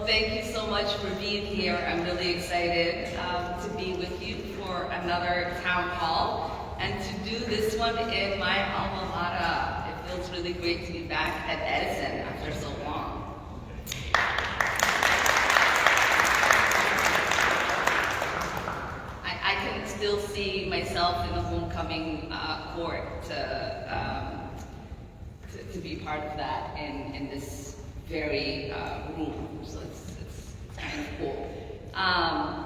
Thank you so much for being here. I'm really excited to be with you for another town hall and to do this one in my alma mater. It feels really great to be back at Edison after so long. I can still see myself in the homecoming court to be part of that in this very room, so it's kind of cool.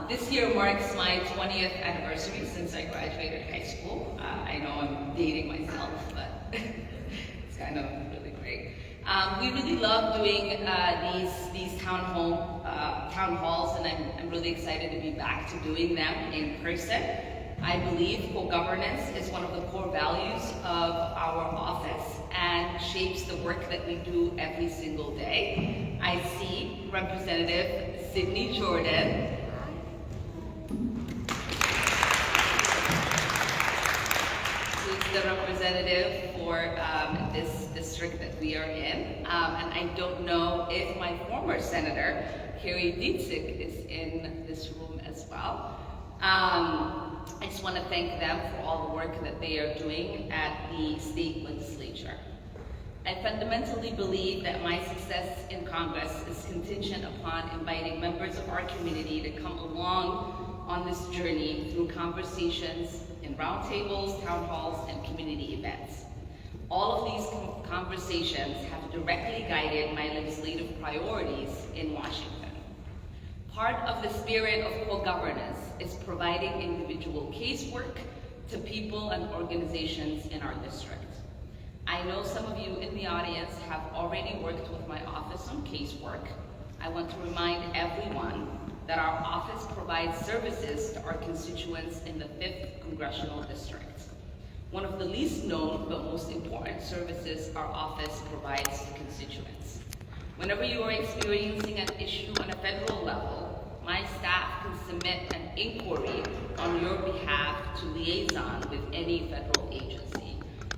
This year marks my 20th anniversary since I graduated high school. I know I'm dating myself, but it's kind of really great. We really love doing these town halls, and I'm really excited to be back to doing them in person. I believe co-governance is one of the core values of our office and shapes the work that we do every single day. I see Representative Sydney Jordan. Who's the representative for this district that we are in. And I don't know if my former Senator, Carrie Dietzig, is in this room as well. I just want to thank them for all the work that they are doing at the state legislature. I fundamentally believe that my success in Congress is contingent upon inviting members of our community to come along on this journey through conversations in roundtables, town halls, and community events. All of these conversations have directly guided my legislative priorities in Washington. Part of the spirit of co-governance is providing individual casework to people and organizations in our district. I know some of you in the audience have already worked with my office on casework. I want to remind everyone that our office provides services to our constituents in the 5th Congressional District. One of the least known but most important services our office provides to constituents. Whenever you are experiencing an issue on a federal level, my staff can submit an inquiry on your behalf to liaison with any federal agency.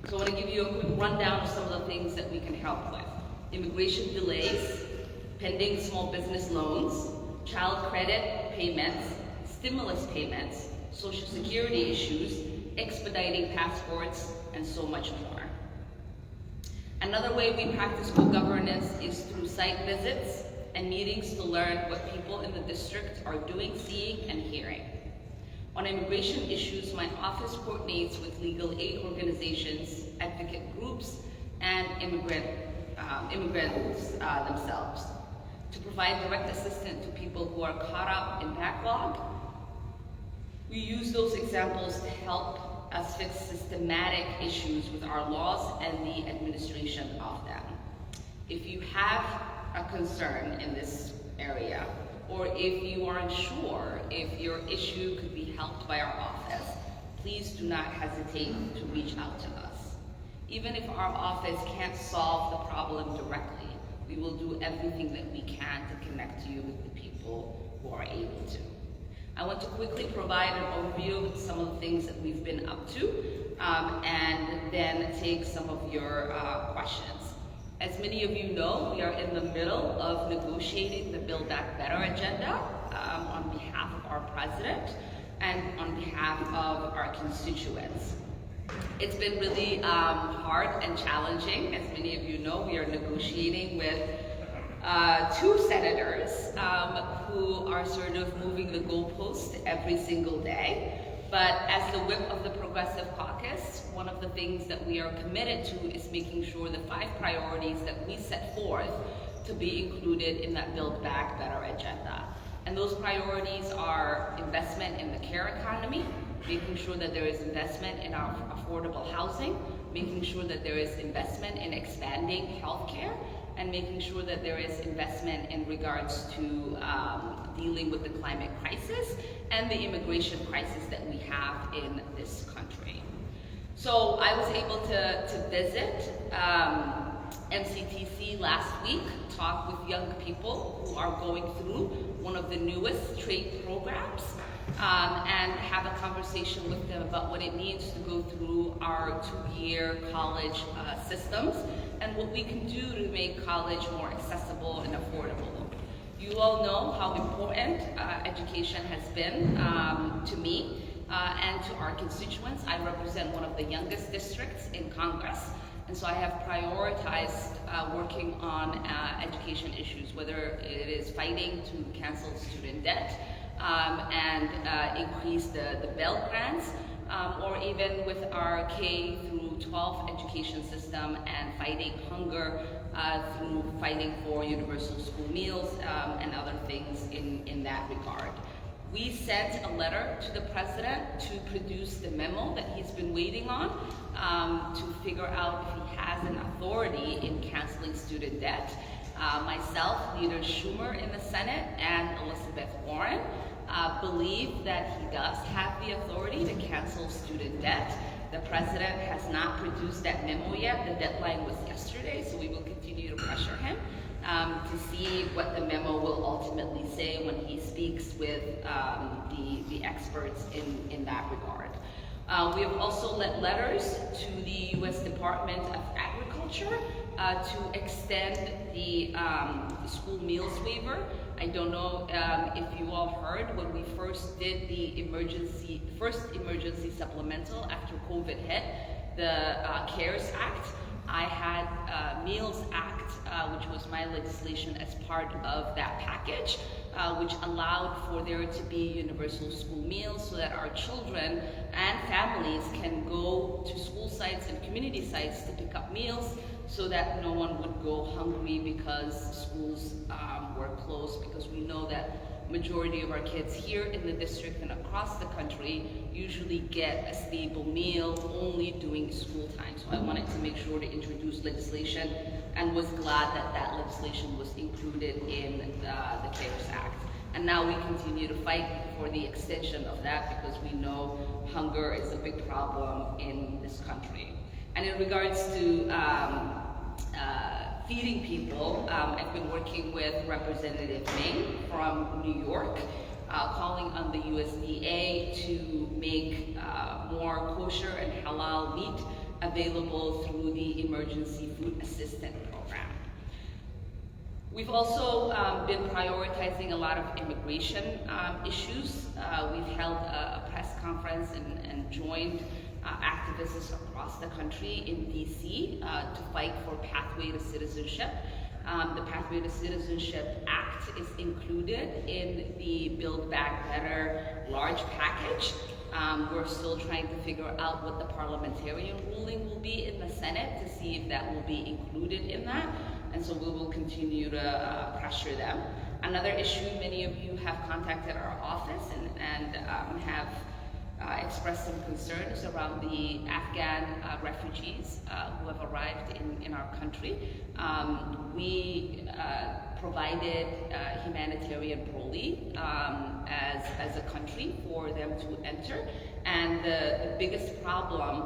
So I want to give you a quick rundown of some of the things that we can help with. Immigration delays, pending small business loans, child credit payments, stimulus payments, Social Security issues, expediting passports, and so much more. Another way we practice co-governance is through site visits and meetings to learn what people in the district are doing, seeing, and hearing. On immigration issues, my office coordinates with legal aid organizations, advocate groups, and immigrants themselves to provide direct assistance to people who are caught up in backlog. We use those examples to help us fix systematic issues with our laws and the administration of them. If you have a concern in this area, or if you are unsure if your issue could be helped by our office, please do not hesitate to reach out to us. Even if our office can't solve the problem directly, we will do everything that we can to connect you with the people who are able to. I want to quickly provide an overview of some of the things that we've been up to, and then take some of your questions. As many of you know, we are in the middle of negotiating the Build Back Better agenda on behalf of our president and on behalf of our constituents. It's been really hard and challenging. As many of you know, we are negotiating with 2 senators who are sort of moving the goalpost every single day. But as the whip of the Progressive Caucus, one of the things that we are committed to is making sure the 5 priorities that we set forth to be included in that Build Back Better agenda. And those priorities are investment in the care economy, making sure that there is investment in our affordable housing, making sure that there is investment in expanding healthcare, and making sure that there is investment in regards to dealing with the climate crisis and the immigration crisis that we have in this country. So I was able to visit MCTC last week, talk with young people who are going through one of the newest trade programs, and have a conversation with them about what it means to go through our 2-year college systems and what we can do to make college more accessible and affordable. You all know how important education has been to me and to our constituents. I represent one of the youngest districts in Congress, and so I have prioritized working on education issues, whether it is fighting to cancel student debt and increase the Pell Grants, or even with our K through 12 education system and fighting hunger through fighting for universal school meals and other things in that regard. We sent a letter to the president to produce the memo that he's been waiting on to figure out if he has an authority in canceling student debt. Myself, Leader Schumer in the Senate, and Elizabeth Warren believe that he does have the authority to cancel student debt. The president has not produced that memo yet. The deadline was yesterday, so we will continue to pressure him to see what the memo will ultimately say when he speaks with the experts in that regard. We have also lent letters to the U.S. Department of Agriculture to extend the school meals waiver. I don't know if you all heard when we first did the first emergency supplemental after COVID hit, the CARES Act. I had Meals Act, which was my legislation as part of that package, which allowed for there to be universal school meals so that our children and families can go to school sites and community sites to pick up meals so that no one would go hungry because schools were closed, because we know that majority of our kids here in the district and across the country usually get a stable meal only during school time. So I wanted to make sure to introduce legislation and was glad that that legislation was included in the CARES Act. And now we continue to fight for the extension of that because we know hunger is a big problem in this country. And in regards to feeding people, I've been working with Representative Ming from New York, calling on the USDA to make more kosher and halal meat available through the Emergency Food Assistance Program. We've also been prioritizing a lot of immigration issues. We've held a press conference and joined activists across the country in DC to fight for Pathway to Citizenship. The Pathway to Citizenship Act is included in the Build Back Better large package. We're still trying to figure out what the parliamentarian ruling will be in the Senate to see if that will be included in that. And so we will continue to pressure them. Another issue, many of you have contacted our office and have expressed some concerns around the Afghan refugees who have arrived in our country. We provided humanitarian parole as a country for them to enter. And the biggest problem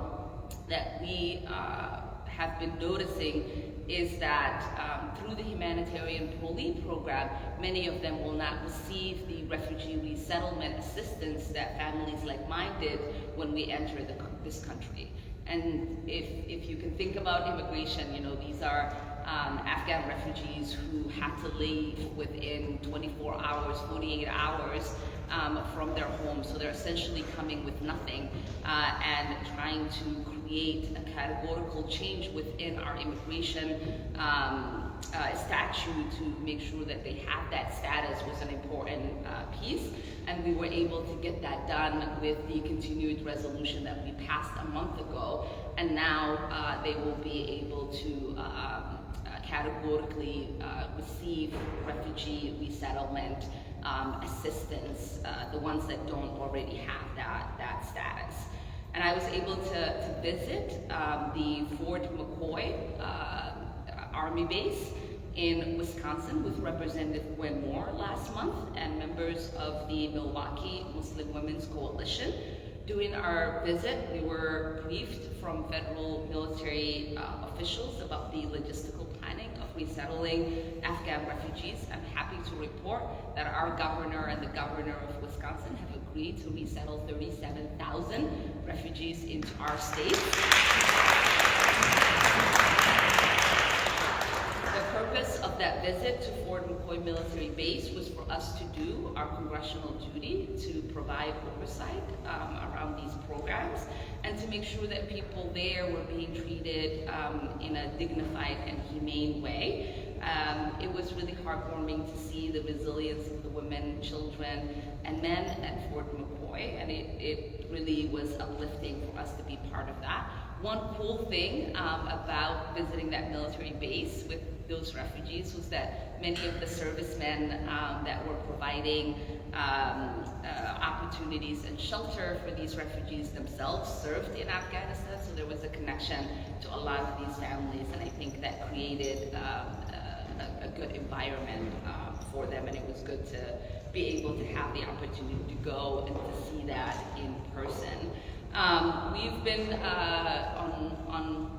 that we have been noticing is that through the humanitarian parole program, many of them will not receive the refugee resettlement assistance that families like mine did when we entered this country. And if you can think about immigration, you know, these are Afghan refugees who had to leave within 24 hours, 48 hours from their homes. So they're essentially coming with nothing and trying to create a categorical change within our immigration statute to make sure that they have that status was an important piece. And we were able to get that done with the continued resolution that we passed a month ago. And now they will be able to categorically receive refugee resettlement assistance, the ones that don't already have that status. And I was able to visit the Fort McCoy Army base in Wisconsin with Representative Gwen Moore last month and members of the Milwaukee Muslim Women's Coalition. During our visit, we were briefed from federal military officials about the logistical planning of resettling Afghan refugees. I'm happy to report that our governor and the governor of Wisconsin have agreed to resettle 37,000 refugees into our state. The purpose of that visit to Fort McCoy Military Base was for us to do our congressional duty to provide oversight around these programs and to make sure that people there were being treated in a dignified and humane way. It was really heartwarming to see the resilience of the women, children, and men at Fort McCoy, and it really was uplifting for us to be part of that. One cool thing about visiting that military base with those refugees was that many of the servicemen that were providing opportunities and shelter for these refugees themselves served in Afghanistan, so there was a connection to a lot of these families, and I think that created a good environment for them, and it was good to be able to have the opportunity to go and to see that in person. We've been on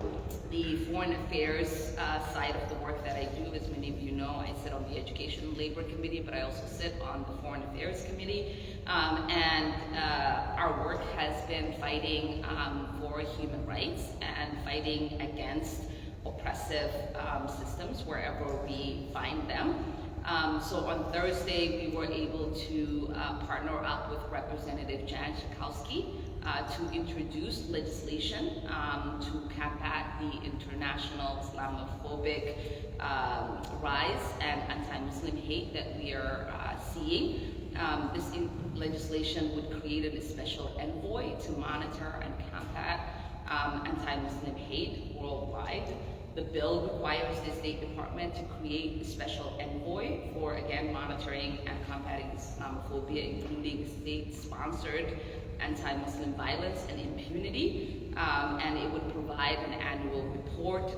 the foreign affairs side of the work that I do. As many of you know, I sit on the Education and Labor Committee, but I also sit on the Foreign Affairs Committee. And our work has been fighting for human rights and fighting against oppressive systems wherever we find them. So on Thursday, we were able to partner up with Representative Jan Schakowsky to introduce legislation to combat the international Islamophobic rise and anti-Muslim hate that we are seeing. This legislation would create a special envoy to monitor and combat anti-Muslim hate worldwide. The bill requires the State Department to create a special envoy for, again, monitoring and combating Islamophobia, including state-sponsored anti-Muslim violence and impunity, and it would provide an annual report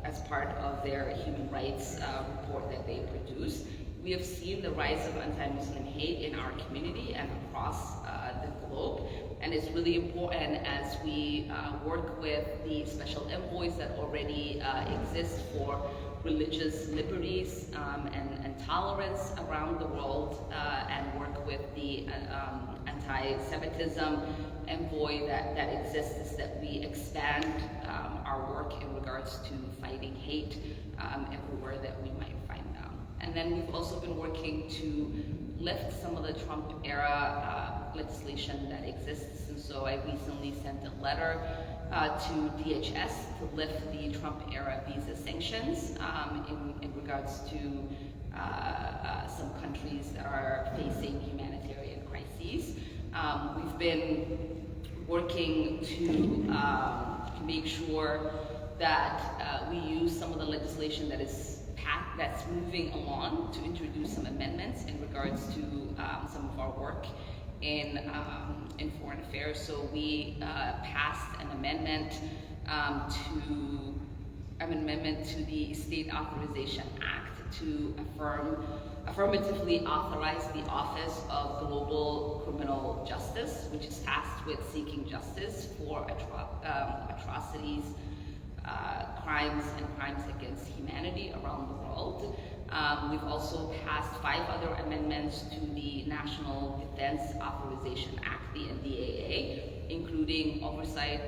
as part of their human rights report that they produce. We have seen the rise of anti-Muslim hate in our community and across the globe, and it's really important as we work with the special envoys that already exist for religious liberties and tolerance around the world, and work with the anti-Semitism envoy that exists, is that we expand our work in regards to fighting hate everywhere that we might find them. And then we've also been working to lift some of the Trump-era legislation that exists. And so I recently sent a letter to DHS to lift the Trump-era visa sanctions in regards to some countries that are facing humanitarian crises. We've been working to make sure that we use some of the legislation that's moving along to introduce some amendments in regards to some of our work in foreign affairs. So we passed an amendment to the State Authorization Act to affirmatively authorize the Office of Global Criminal Justice, which is tasked with seeking justice for atrocities, crimes, and crimes against humanity around the world. We've also passed 5 other amendments to the National Defense Authorization Act, the NDAA, including oversight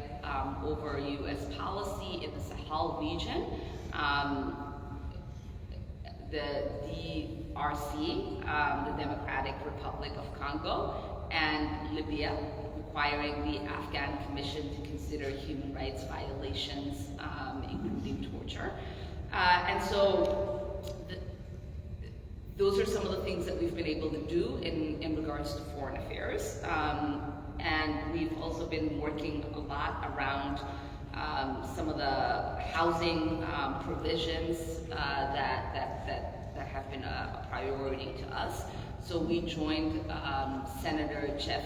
over U.S. policy in the Sahel region, the DRC, the Democratic Republic of Congo, and Libya, requiring the Afghan Commission to consider human rights violations, including torture. And so those are some of the things that we've been able to do in regards to foreign affairs. And we've also been working a lot around some of the housing provisions that have been a priority to us. So we joined Senator Jeff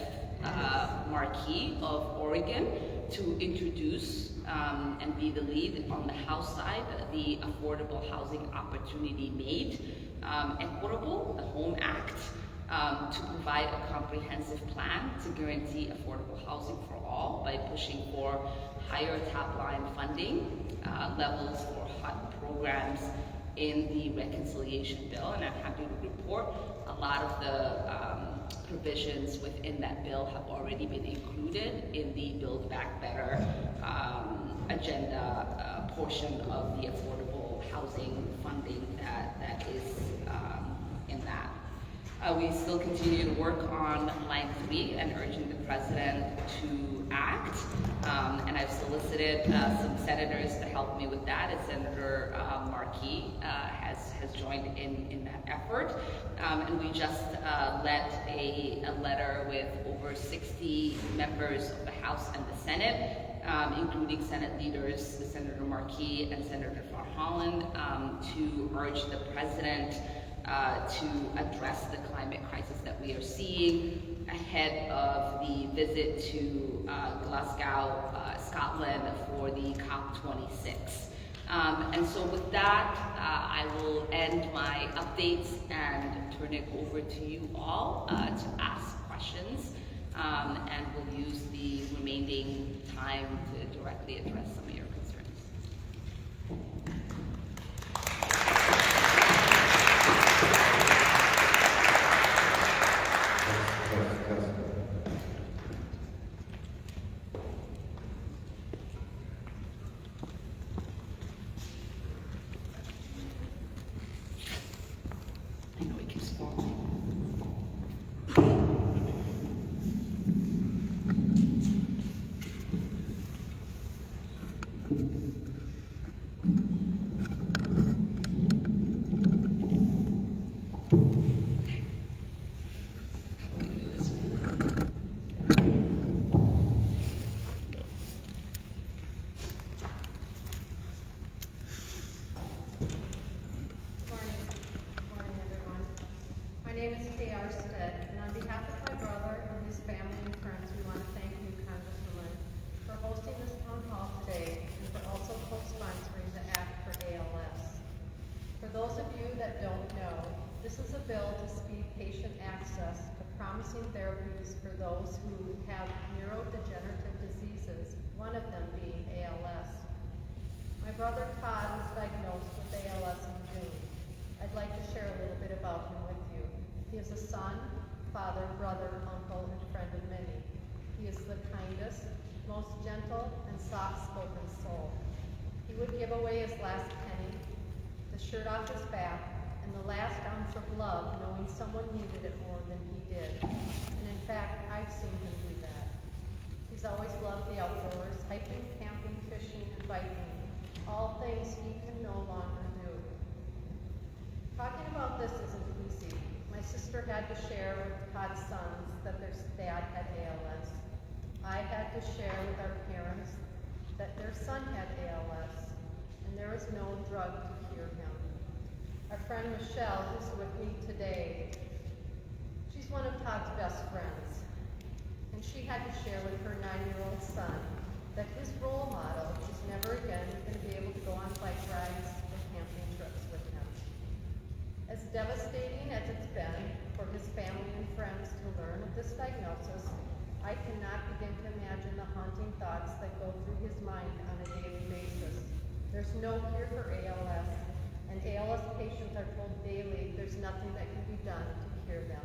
Markey of Oregon to introduce and be the lead on the House side, the Affordable Housing Opportunity Made Equitable, the HOME Act, to provide a comprehensive plan to guarantee affordable housing for all by pushing for higher top-line funding levels for HUD programs in the reconciliation bill. And I'm happy to report a lot of the provisions within that bill have already been included in the Build Back Better agenda portion of the affordable housing funding that is in that. We still continue to work on line 3 and urging the president to act. And I've solicited some senators to help me with that, and Senator Markey has joined in that effort. And we just led a letter with over 60 members of the House and the Senate, including Senate leaders, Senator Markey and Senator Farr-Holland, to urge the president to address the climate crisis that we are seeing ahead of the visit to Glasgow, Scotland for the COP26. And so with that, I will end my updates and turn it over to you all to ask questions, and we'll use the remaining time to directly address some of your concerns. I know it keeps falling. My name is K.R. Stead, and on behalf of my brother and his family and friends, we want to thank you, Congresswoman, for hosting this town hall today and for also co-sponsoring the Act for ALS. For those of you that don't know, this is a bill to speed patient access to promising therapies for those who have neurodegenerative diseases, one of them being ALS. My brother Todd was diagnosed with ALS in June. I'd like to share a little bit about him with you. He is a son, father, brother, uncle, and friend of many. He is the kindest, most gentle, and soft-spoken soul. He would give away his last penny, the shirt off his back, and the last ounce of love, knowing someone needed it more than he did. And in fact, I've seen him do that. He's always loved the outdoors, hiking, camping, fishing, and biking, all things he can no longer do. Talking about this isn't easy. My sister had to share with Todd's sons that their dad had ALS. I had to share with our parents that their son had ALS, and there is no drug to cure him. Our friend Michelle, who's with me today, she's one of Todd's best friends, and she had to share with her 9-year-old son that his role model is never again going to be able to go on bike rides or camping trips with him. As devastating as it's been for his family and friends to learn of this diagnosis, I cannot begin to imagine the haunting thoughts that go through his mind on a daily basis. There's no cure for ALS, and ALS patients are told daily there's nothing that can be done to cure them.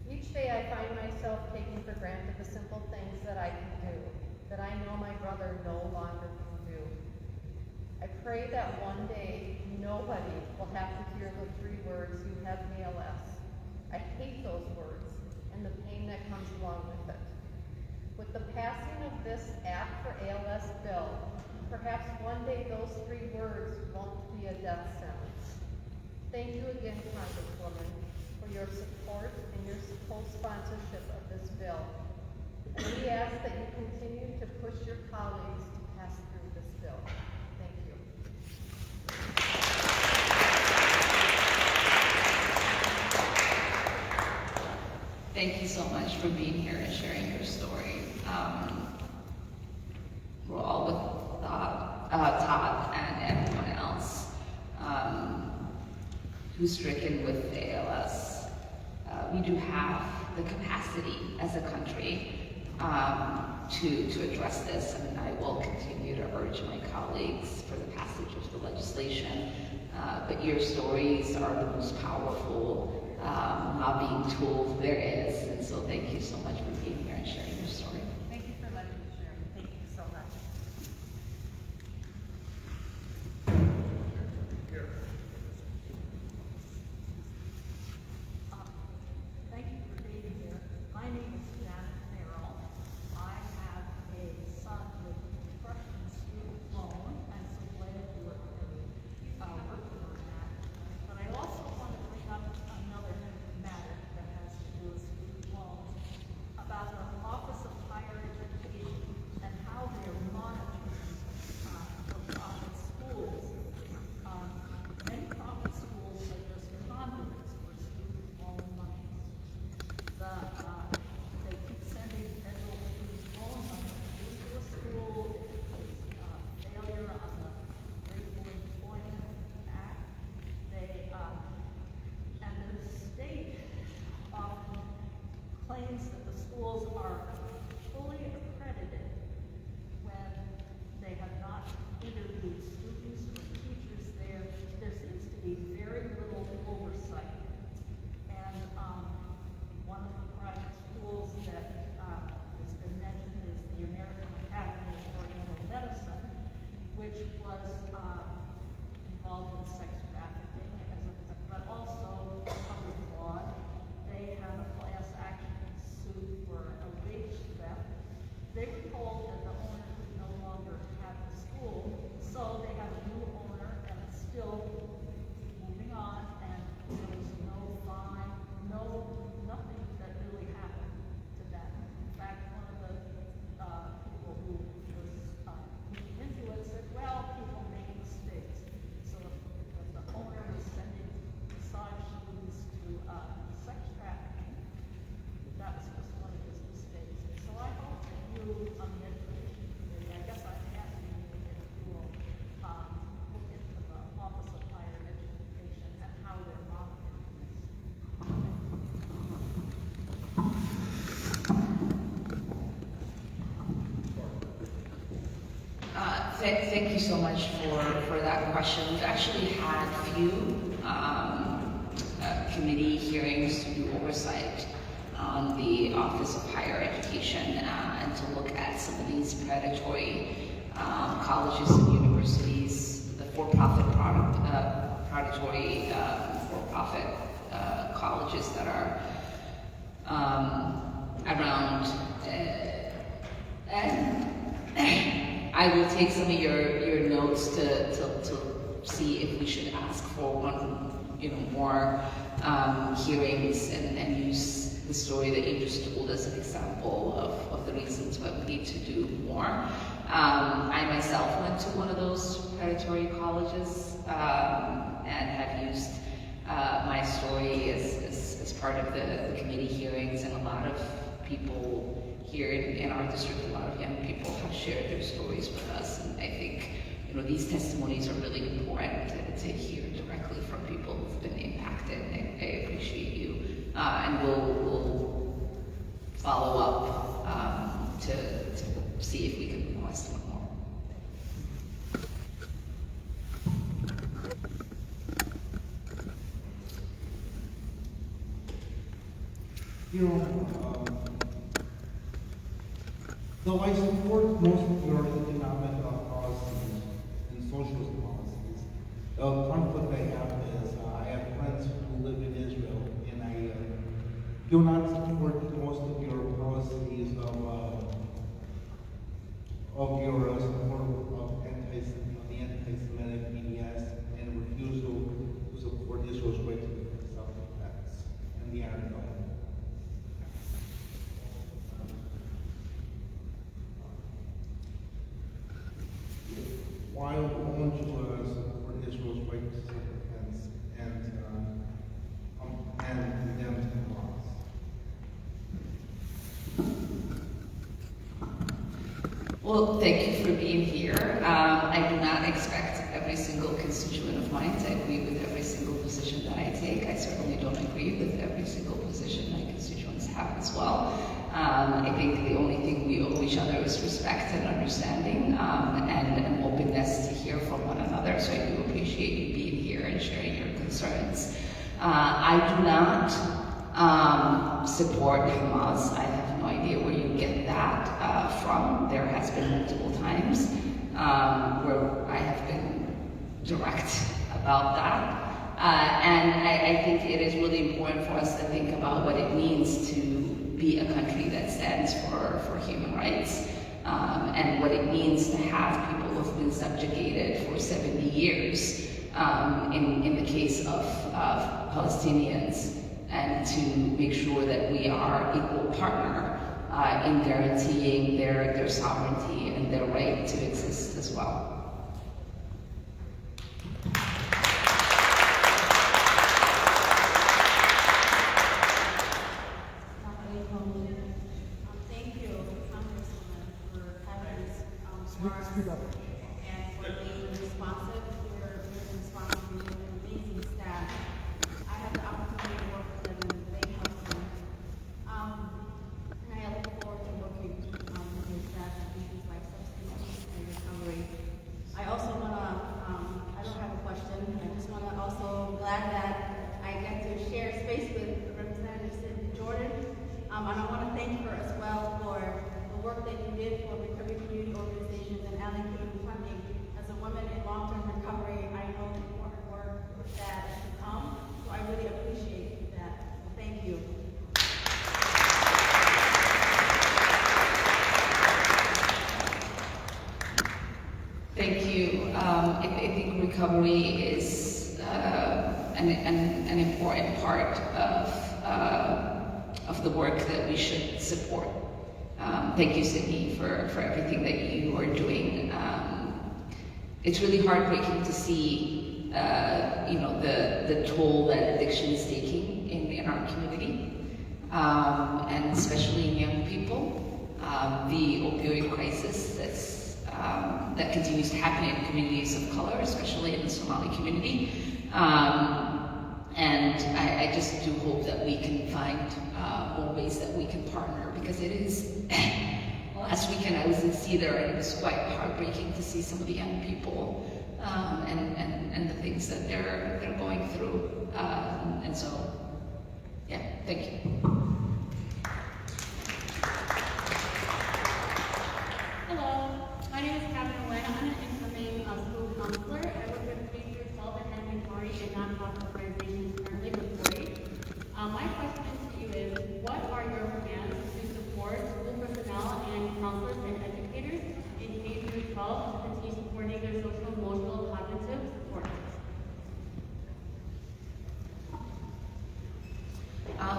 Each day I find myself taking for granted the simple things that I can do, that I know my brother no longer can do. I pray that one day nobody will have to hear the 3 words, "You have ALS." I hate those words and the pain that comes along with it. With the passing of this Act for ALS bill, perhaps one day those 3 words won't be a death sentence. Thank you again, Congresswoman, for your support and your co-sponsorship of this bill. And we ask that you continue to push your colleagues to Thank you so much for being here and sharing your story. We're all with Todd and everyone else who's stricken with ALS. We do have the capacity as a country to address this, and I will continue to urge my colleagues for the passage of the legislation. But your stories are the most powerful lobbying tool there is, and so thank you so much for being here and sharing your story. Thank you for letting me share. Thank you so much. Thank you for being here. My name is Janet Farrell. I have a son with depression, student loan. I'm so glad you are working on that. But I also want to bring up another matter that has to do with student loans, about the Office of Higher Education and how they're monitoring the private schools. Many private schools are just conduits for student loan money. They keep sending federal student loan money into a school. If it's failure on the Racial Employment Act, and the state often claims that the schools are fully accredited when they have not interviewed students or teachers there. There seems to be very little oversight. And one of the private schools that has been mentioned is the American Academy of Oriental Medicine, which was involved in sex trafficking, but also public fraud. They have a class action suit for a wage theft. They were told that the owner could no longer have the school, so they have a new owner, and it's still moving on, and there was no fine, nothing that really happened to them. In fact, one of the people who was looking into it said, well, people make mistakes. So if the owner was sending massage students to sex trafficking, that was just one of his mistakes. So I hope that you, on the education committee, I guess I'm asking you if you will look into the Office of Higher Education and how they're monitoring this. Thank you so much for that question. We've actually had a few committee hearings to do oversight on the Office of Higher Education and to look at some of these predatory colleges and universities, the for-profit predatory for-profit colleges that are around. I will take some of your notes to see if we should ask for more hearings and use the story that you just told as an example of the reasons why we need to do more. I myself went to one of those predatory colleges and have used my story as part of the committee hearings, and a lot of people here in our district, a lot of young people have shared their stories with us, and I think these testimonies are really important to hear directly from people who've been impacted. And I appreciate you, and we'll follow up to see if we can request one more. Though I support most of your economic policies and social policies, the conflict I have is I have friends who live in Israel, and I do not support most of your policies of your support of the anti-Semitic BDS and refusal to support Israel's right to self-defense and the Iron Dome. Why won't you support Israel's right to self-defense and condemn Hamas? Well, thank you for being here. I do not expect every single constituent of mine to agree with every single position that I take. I certainly don't agree with every single position my constituents have as well. I think the only thing we owe each other is respect and understanding and an openness to hear from one another. So I do appreciate you being here and sharing your concerns. I do not support Hamas. I have no idea where you get that from. There has been multiple times where I have been direct about that. And I think it is really important for us to think about what it means to be a country that stands for human rights and what it means to have people who have been subjugated for 70 years in the case of Palestinians, and to make sure that we are equal partner in guaranteeing their sovereignty and their right to exist as well. Thank you, Congresswoman, for having this remarks and for being responsive. You're responsive. You have an amazing staff. I have the opportunity to work with them, and they help me. And I look forward to working with your staff on issues like substance use and recovery. I also want to, I don't have a question. I just want to also glad that I get to share space with Representative Cindy Jordan. And I want to thank her as well for the work that you did for recovery community organizations and allocating funding. As a woman in long-term recovery, I know the important work that has come. So I really appreciate that. So thank you. Thank you. I think recovery is an important part of the work that we should support. Thank you, Sydney, for everything that you are doing. It's really heartbreaking to see, the toll that addiction is taking in our community, and especially in young people. The opioid crisis that continues to happen in communities of color, especially in the Somali community. And I just do hope that we can find more ways that we can partner, because it is, last weekend I was in Cedar and it was quite heartbreaking to see some of the young people and the things that they're going through. And so, yeah, thank you. Hello, my name is Kevin Owen. I'm an incoming school counselor. I work with K-12 and Henry and nonprofit organizations currently with 4-H. My question to you is, what are your plans to support school personnel and counselors and educators in K-12 to continue supporting their social, emotional, cognitive support?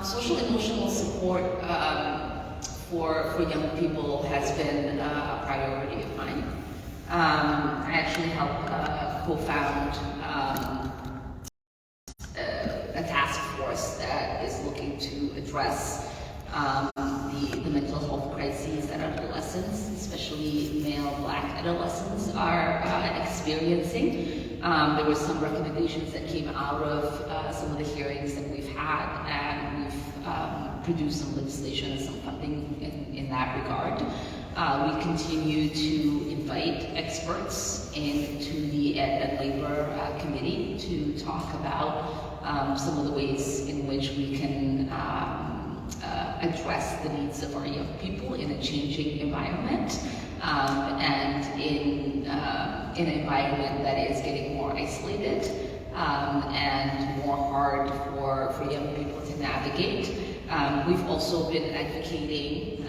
Social emotional support for young people has been a priority of mine. I actually helped co-found a task force that is looking to address the mental health crises that adolescents, especially male Black adolescents, are experiencing. There were some recommendations that came out of some of the hearings that we've had, and we've produced some legislation and some funding in that regard. We continue to invite experts into the Ed and Labor Committee to talk about some of the ways in which we can address the needs of our young people in a changing environment, and in an environment that is getting more isolated and more hard for young people to navigate. We've also been advocating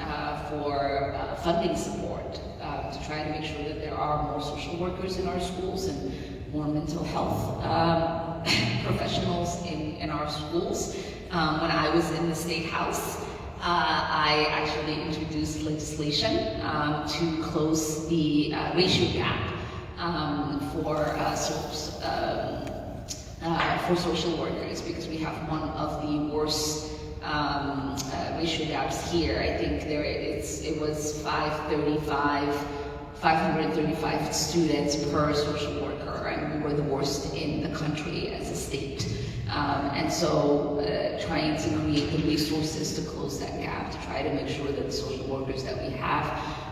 for funding support to try to make sure that there are more social workers in our schools and more mental health professionals in our schools. When I was in the State House, I actually introduced legislation to close the ratio gap for social workers, because we have one of the worst ratio gaps here. I think it was 535 535 students per social worker, and we were the worst in the country as a state. And so trying to create the resources to close that gap, to try to make sure that the social workers that we have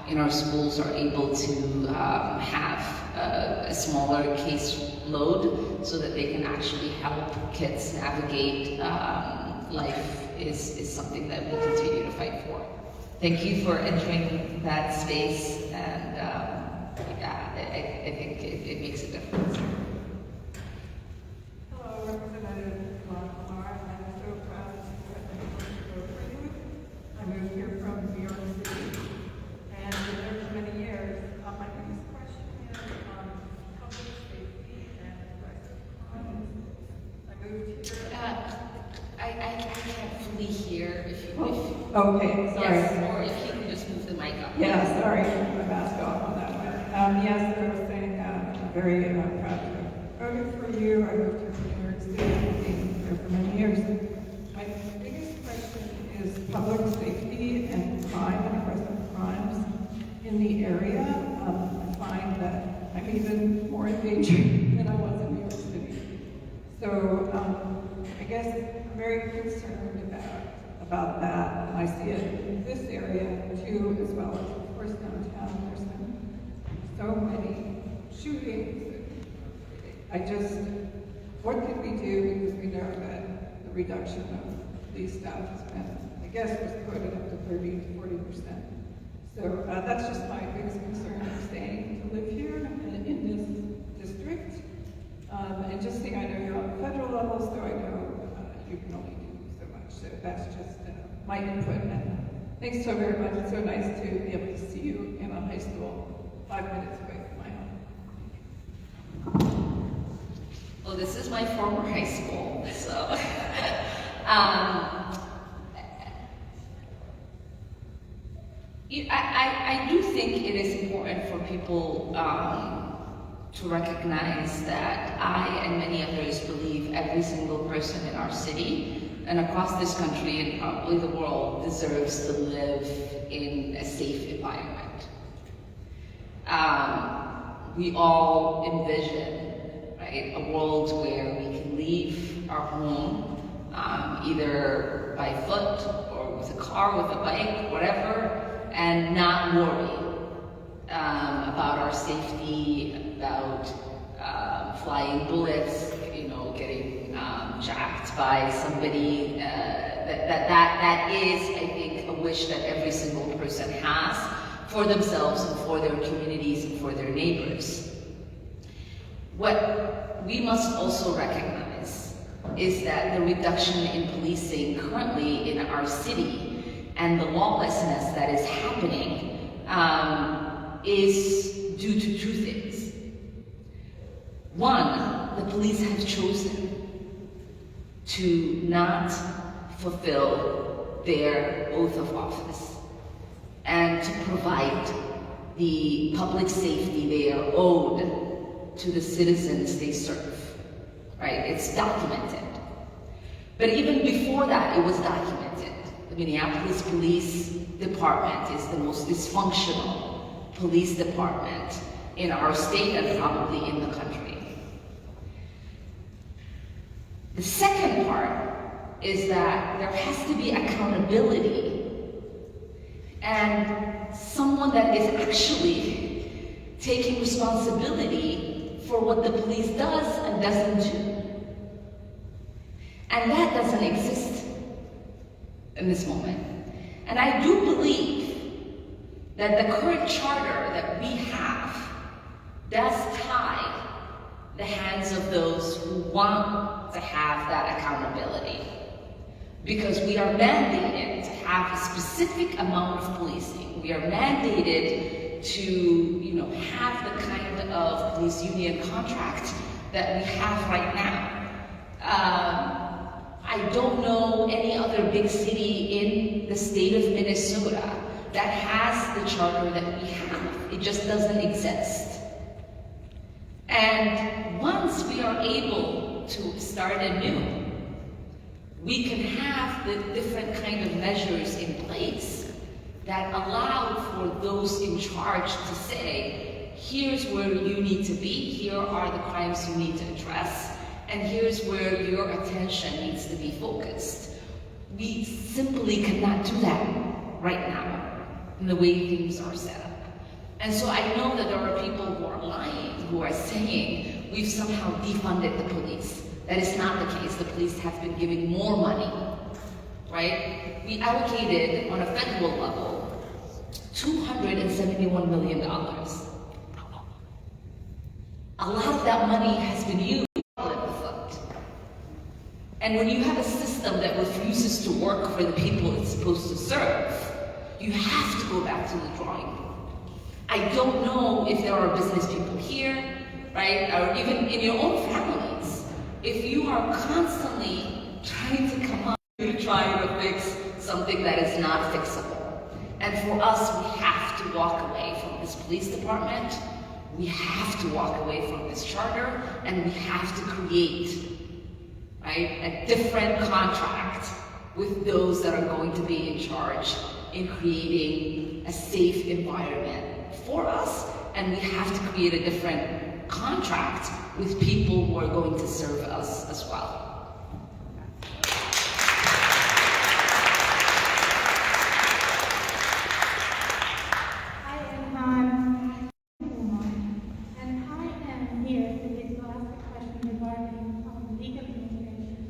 in our schools are able to have a smaller caseload so that they can actually help kids navigate life is something that we continue to fight for. Thank you for entering that space, and yeah, I think it makes a difference. Hello, Representative Ilhan Omar. I'm so proud to vote for you. I moved here from New York City, and I've lived for many years. My biggest question is public safety and aggressive crimes. I moved here. I can't fully hear if you. Okay, sorry. Yes, or if you can just move the mic up. Yeah, sorry, my mask off on that one. Yes, I was saying I'm very proud to have voted for you. I moved here from New York City. I've been here for many years. My biggest question is public safety and crime and aggressive crimes in the area. I find that I'm even more in danger than I was in New York City. So I guess I'm very concerned about that, and I see it in this area too, as well as, of course, downtown. There's been so many shootings. What can we do? Because we know that the reduction of police staff has been, I guess, was quoted up to 30 to 40%. So that's just my biggest concern of staying to live here in this district. And just saying, I know you're on the federal level, so I know you can only do so much. So that's just my input. And thanks so very much. It's so nice to be able to see you in a high school 5 minutes away from my home. Well, this is my former high school, so I do think it is important for people to recognize that I and many others believe every single person in our city and across this country and probably the world deserves to live in a safe environment. We all envision, right, a world where we can leave our home either by foot or with a car, with a bike, whatever, and not worry about our safety, about flying bullets, getting jacked by somebody. That is, I think, a wish that every single person has for themselves and for their communities and for their neighbors. What we must also recognize is that the reduction in policing currently in our city and the lawlessness that is happening is due to two things. One, the police have chosen to not fulfill their oath of office and to provide the public safety they are owed to the citizens they serve, right? It's documented. But even before that, it was documented. The Minneapolis Police Department is the most dysfunctional police department in our state and probably in the country. The second part is that there has to be accountability and someone that is actually taking responsibility for what the police does and doesn't do. And that doesn't exist in this moment. And I do believe that the current charter that we have does tie the hands of those who want to have that accountability. Because we are mandated to have a specific amount of policing. We are mandated to, have the kind of police union contract that we have right now. I don't know any other big city in the state of Minnesota that has the charter that we have. It just doesn't exist. And once we are able to start anew, we can have the different kind of measures in place that allowed for those in charge to say, here's where you need to be, here are the crimes you need to address, and here's where your attention needs to be focused. We simply cannot do that right now in the way things are set up. And so I know that there are people who are lying, who are saying we've somehow defunded the police. That is not the case. The police have been giving more money, right? We allocated on a federal level $271 million. A lot of that money has been used in the fund. And when you have a system that refuses to work for the people it's supposed to serve, you have to go back to the drawing board. I don't know if there are business people here, right, or even in your own families, if you are constantly trying to come up to trying to fix something that is not fixable. And for us, we have to walk away from this police department, we have to walk away from this charter, and we have to create, right, a different contract with those that are going to be in charge in creating a safe environment for us, and we have to create a different contract with people who are going to serve us as well. Hi, Ilhan Omar, and I am here today to ask a question regarding legal immigration.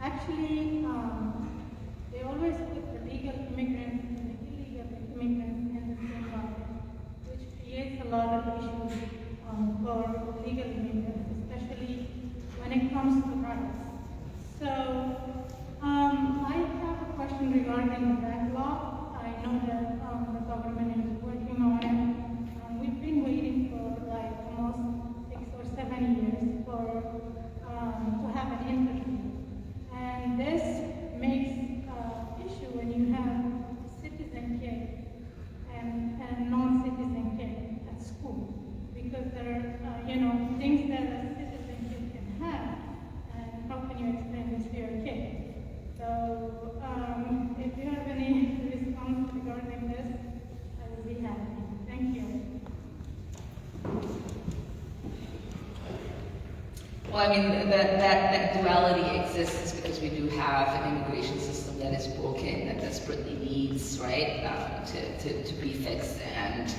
Actually, they always put the legal immigrants and the illegal immigrants in the same bucket, which creates a lot of issues for legal immigrants, especially when it comes to rights. So, I have a question regarding the backlog. I know that the government is working on it. We've been waiting for like almost 6 or 7 years for to have an interview, and this makes issue when you have citizen kids and non-citizen kids at school, because there are things that a citizen kid can have, and how can you explain this to your kid? So if you have any response regarding this, I would be happy. Thank you. Well, I mean, that duality exists because we do have an immigration system that is broken, that desperately needs, right, to be fixed. And,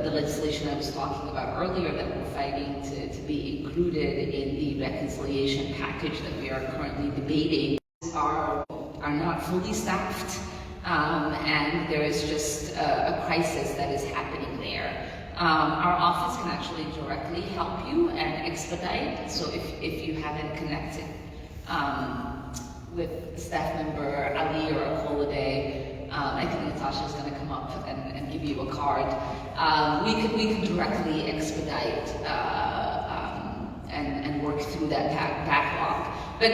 the legislation I was talking about earlier that we're fighting to be included in the reconciliation package that we are currently debating are not fully staffed. And there is just a crisis that is happening there. Our office can actually directly help you and expedite. So if you haven't connected with a staff member, Ali or Akolade, I think Natasha's going to come up and give you a card. We could directly expedite and work through that backlog. But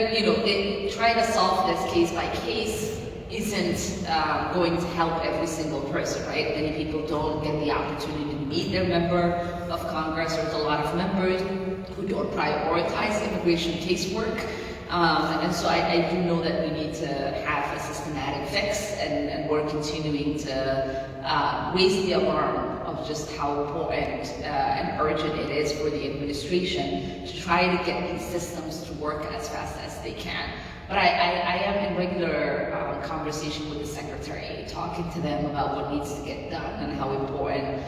trying to solve this case by case isn't going to help every single person, right? Many people don't get the opportunity to meet their member of Congress. There's a lot of members who don't prioritize immigration casework. And so I do know that we need to have a systematic fix, and we're continuing to raise the alarm of just how important and urgent it is for the administration to try to get these systems to work as fast as they can. But I am in regular conversation with the secretary, talking to them about what needs to get done and how important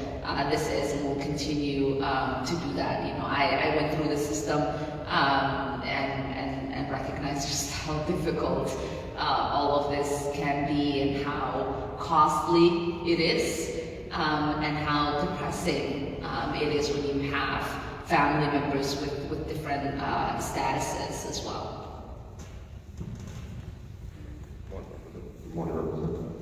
this is, and we'll continue to do that. I went through the system and recognized just how difficult all of this can be, and how costly it is, and how depressing it is when you have family members with different statuses as well. Good morning, Representative.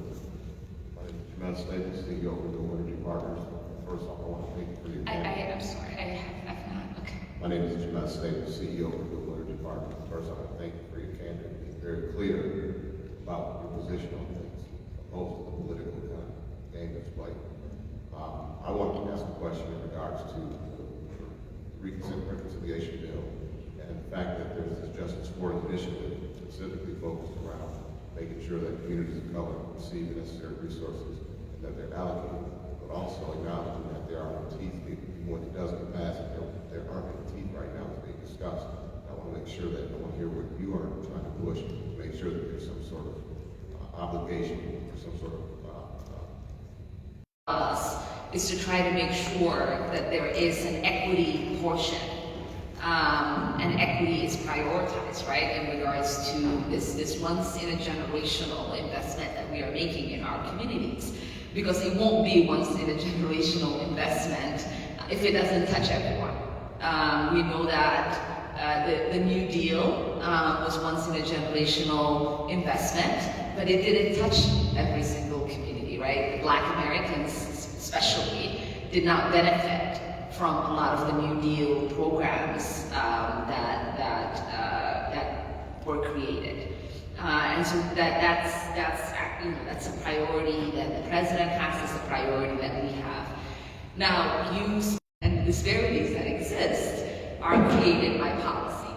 My name is Jamel Staples, CEO of Renewable Energy Partners. First off, I want to thank you for your I'm sorry, I've not, okay. My name is Jamel Staples, CEO of Renewable Energy Partners. First, I want to thank you for your candor and being very clear about your position on things, opposed to the political kind of game that's played. I want to ask a question in regards to the reconciliation bill and the fact that there's this Justice for All initiative specifically focused around making sure that communities of color receive the necessary resources and that they're allocated, but also acknowledging that there are no teeth, even when it does get passed, there aren't any teeth right now that's being discussed. I want to make sure that I want to hear what you are trying to push to make sure that there's some sort of obligation or some sort of us is to try to make sure that there is an equity portion, and equity is prioritized, right, in regards to this once in a generational investment that we are making in our communities, because it won't be once in a generational investment if it doesn't touch everyone. We know that the New Deal was once in a generational investment, but it didn't touch every single community, right? The Black Americans especially did not benefit from a lot of the New Deal programs that were created. And so that's a priority that the president has, is a priority that we have. Now, use and disparities that exist are created by policy.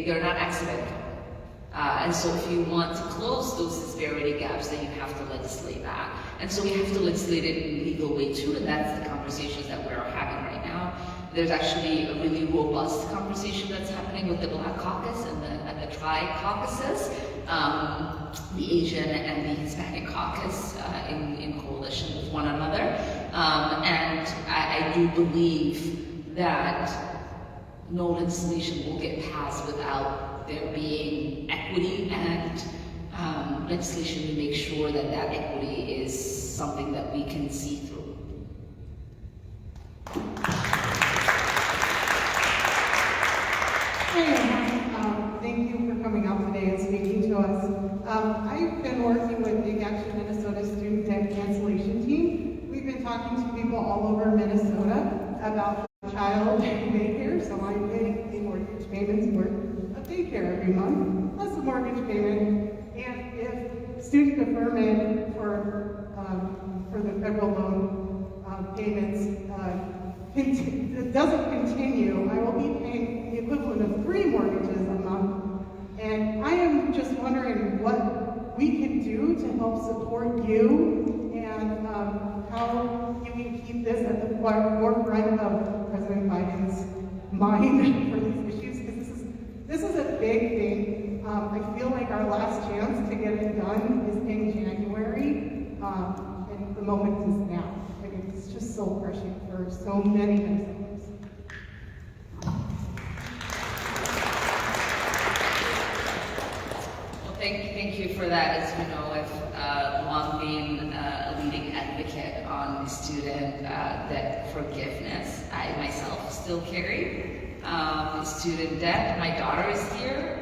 They're not accidental. And so if you want to close those disparity gaps, then you have to legislate that. And so we have to legislate it in a legal way too, and that's the conversations that we're having right now. There's actually a really robust conversation that's happening with the Black Caucus and the Tri-Caucuses, the Asian and the Hispanic Caucus in coalition with one another. And I do believe that no legislation will get passed without there being equity and legislation to make sure that that equity is something that we can see through. Hi, thank you for coming out today and speaking to us. I've been working with Big Action Minnesota Student Debt Cancellation Team. We've been talking to people all over Minnesota about child daycare, so I pay a mortgage payments for a daycare every month, plus a mortgage payment. And if student deferment for the federal loan payments doesn't continue, I will be paying the equivalent of 3 mortgages a month. And I am just wondering what we can do to help support you and how you can keep this at the forefront of President Biden's mind for these issues, because this is a big thing. I feel like our last chance to get it done is in January, and the moment is now. I mean, it's just so crushing for so many Minnesotans. Well, thank you for that. As you know, I've long been a leading advocate on student debt forgiveness. I myself still carry student debt. My daughter is here,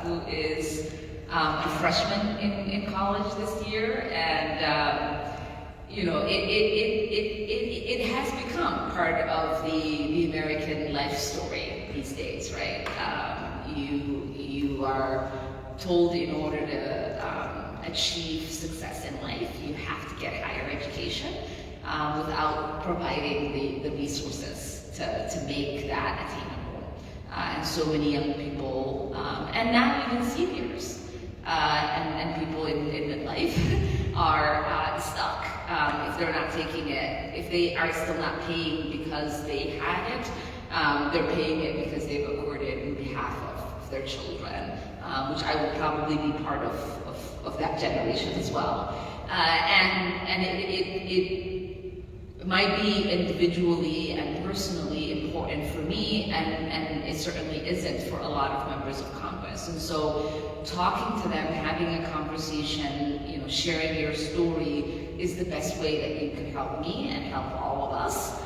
who is a freshman in college this year, and you know, it has become part of the American life story these days, right? You are told in order to achieve success in life, you have to get higher education without providing the resources to make that attainable. And so many young people, and now even seniors, and people in midlife are stuck if they're not taking it. If they are still not paying because they had it, they're paying it because they've accorded on behalf of their children, which I will probably be part of that generation as well. And it might be individually and personally important for me, and it certainly isn't for a lot of members of Congress. And so talking to them, having a conversation, you know, sharing your story is the best way that you can help me and help all of us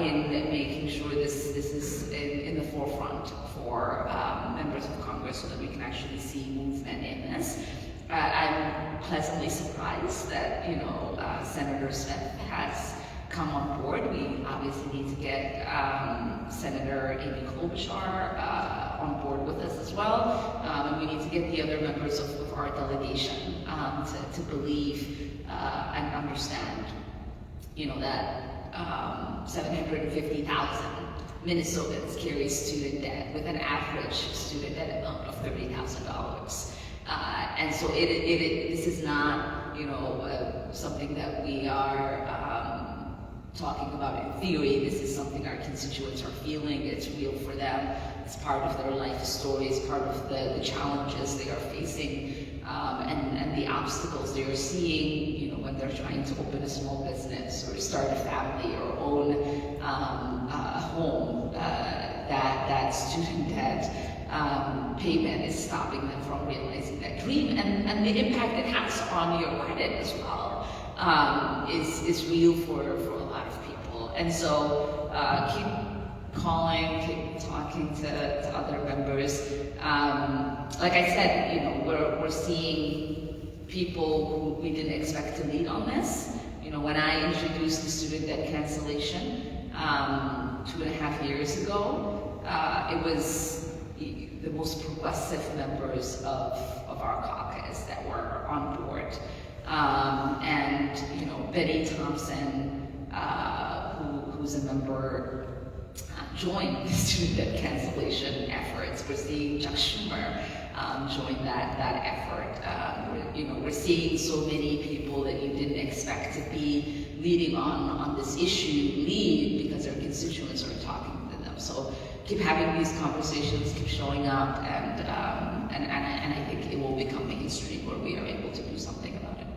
in making sure this is in the forefront for members of Congress, so that we can actually see movement in this. I'm pleasantly surprised that, you know, Senator Smith has come on board. We obviously need to get Senator Amy Klobuchar on board with us as well, and we need to get the other members of our delegation to believe and understand, you know, that 750,000 Minnesotans carry student debt with an average student debt amount of $30,000. And so this is not, something that we are talking about in theory. This is something our constituents are feeling. It's real for them. It's part of their life story. It's part of the challenges they are facing, and the obstacles they are seeing, when they're trying to open a small business or start a family or own a home. That student debt payment is stopping them from realizing that dream, and the impact it has on your credit as well is real for a lot of people. And so keep calling, keep talking to other members. Like I said, we're seeing people who we didn't expect to lead on this. When I introduced the student debt cancellation 2.5 years ago, it was the most progressive members of our caucus that were on board. And Betty Thompson, who's a member, joined the student debt cancellation efforts. We're seeing Chuck Schumer join that effort. We're seeing so many people that you didn't expect to be leading on this issue lead because their constituents are talking to them. So keep having these conversations, keep showing up, and I think it will become mainstream where we are able to do something about it.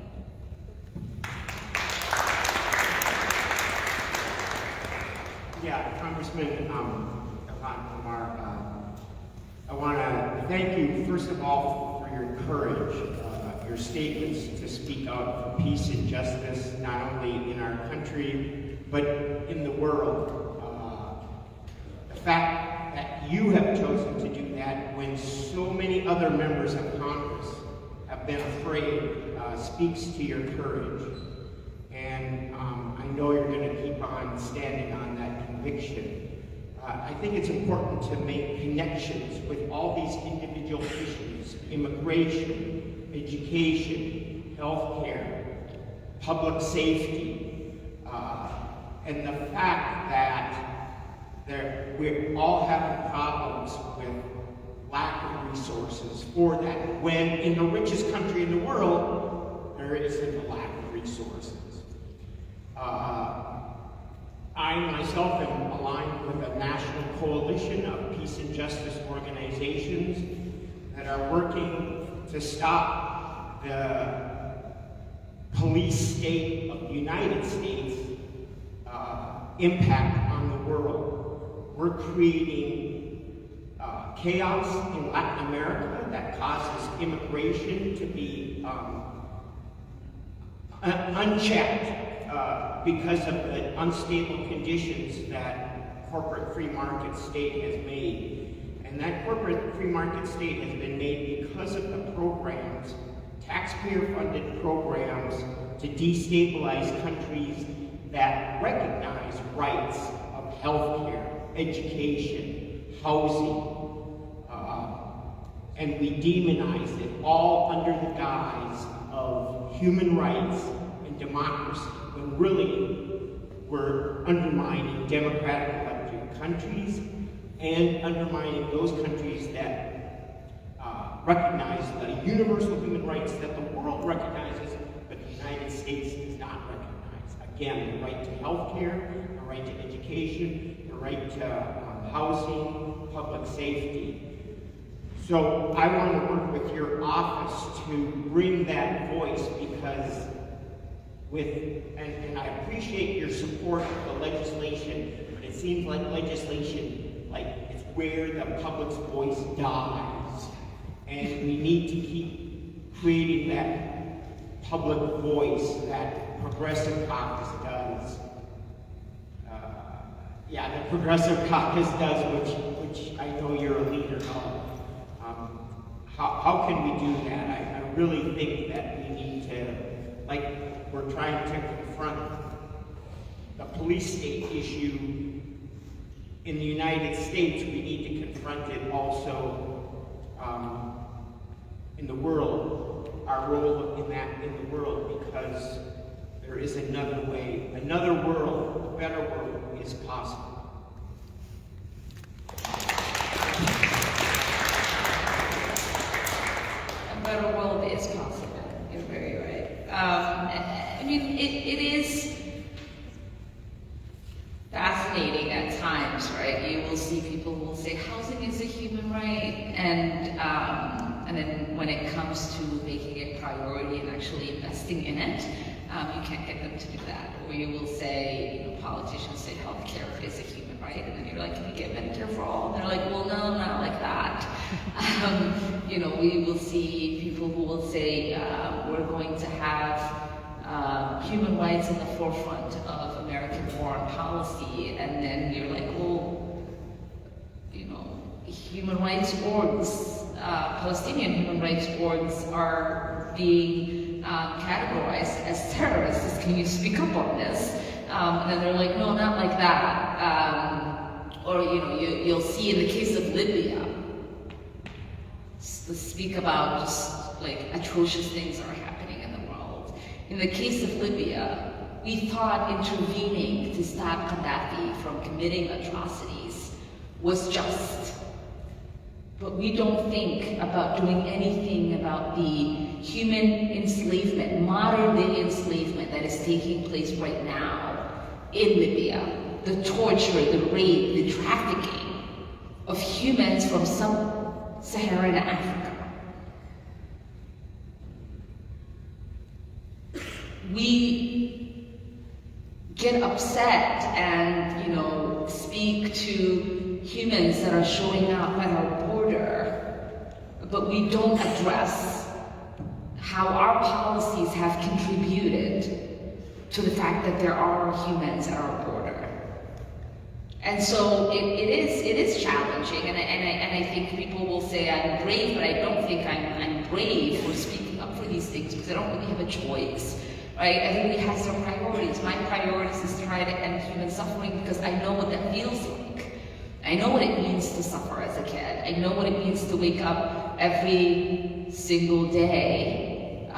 Yeah, Congressman Ilhan Omar, I want to thank you, first of all, for your courage, your statements to speak out for peace and justice, not only in our country, but in the world. The fact that you have chosen to do that when so many other members of Congress have been afraid speaks to your courage. And I know you're going to keep on standing on that conviction. I think it's important to make connections with all these individual issues: immigration, education, healthcare, public safety, and the fact that we're all having problems with lack of resources for that, when in the richest country in the world, there isn't a lack of resources. I myself am aligned with a national coalition of peace and justice organizations that are working to stop the police state of the United States impact on the world. We're creating chaos in Latin America that causes immigration to be unchecked because of the unstable conditions that corporate free market state has made. And that corporate free market state has been made because of the programs, taxpayer-funded programs, to destabilize countries that recognize rights of healthcare, education, housing, and we demonize it all under the guise of human rights and democracy, when really we're undermining democratic elected countries and undermining those countries that recognize the universal human rights that the world recognizes, but the United States does not recognize. Again, the right to health care, the right to education, the right to housing, public safety. So I want to work with your office to bring that voice, because and I appreciate your support of the legislation, but it seems like legislation, it's where the public's voice dies. And we need to keep creating that public voice that Progressive Caucus does. The Progressive Caucus does, which I know you're a leader of. How can we do that? I really think that we need to, we're trying to confront the police state issue in the United States, we need to confront it also in the world, our role in the world, because there is another way, another world, a better world is possible. A better world is possible. You're very right. I mean, it is fascinating at times, right? You will see people who will say housing is a human right, and then when it comes to making it a priority and actually investing in it, you can't get them to do that. Or you will say, politicians say healthcare is a human right, and then you're like, can you get Medicare for all? And they're like, well, no, not like that. We will see people who will say we're going to have human rights in the forefront of American foreign policy, and then you're like, well, human rights orgs, Palestinian human rights orgs are being categorized as terrorists. Can you speak up on this? And then they're like, no, not like that. Or you'll see in the case of Libya, speak about just like atrocious things that are happening in the world. In the case of Libya, we thought intervening to stop Gaddafi from committing atrocities was just. But we don't think about doing anything about the human enslavement, modern day enslavement that is taking place right now in Libya. The torture, the rape, the trafficking of humans from sub-Saharan Africa. We get upset and, speak to humans that are showing up at our border, but we don't address how our policies have contributed to the fact that there are humans at our border. And so it is challenging, and I think people will say I'm brave, but I don't think I'm brave for speaking up for these things because I don't really have a choice. Right? I think we have some priorities. My priorities is to try to end human suffering because I know what that feels like. I know what it means to suffer as a kid. I know what it means to wake up every single day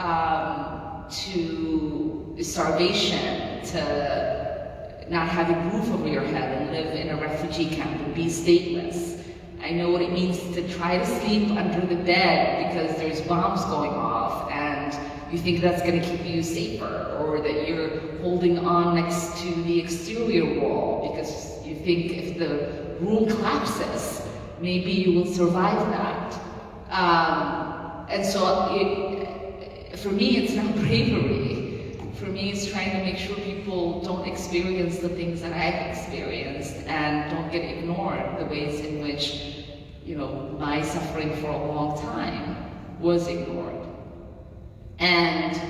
to starvation, to not having a roof over your head and live in a refugee camp and be stateless. I know what it means to try to sleep under the bed because there's bombs going off and you think that's going to keep you safer, or that you're holding on next to the exterior wall because you think if the room collapses, maybe you will survive that. And so for me, it's not bravery. For me, it's trying to make sure people don't experience the things that I've experienced and don't get ignored the ways in which, my suffering for a long time was ignored. And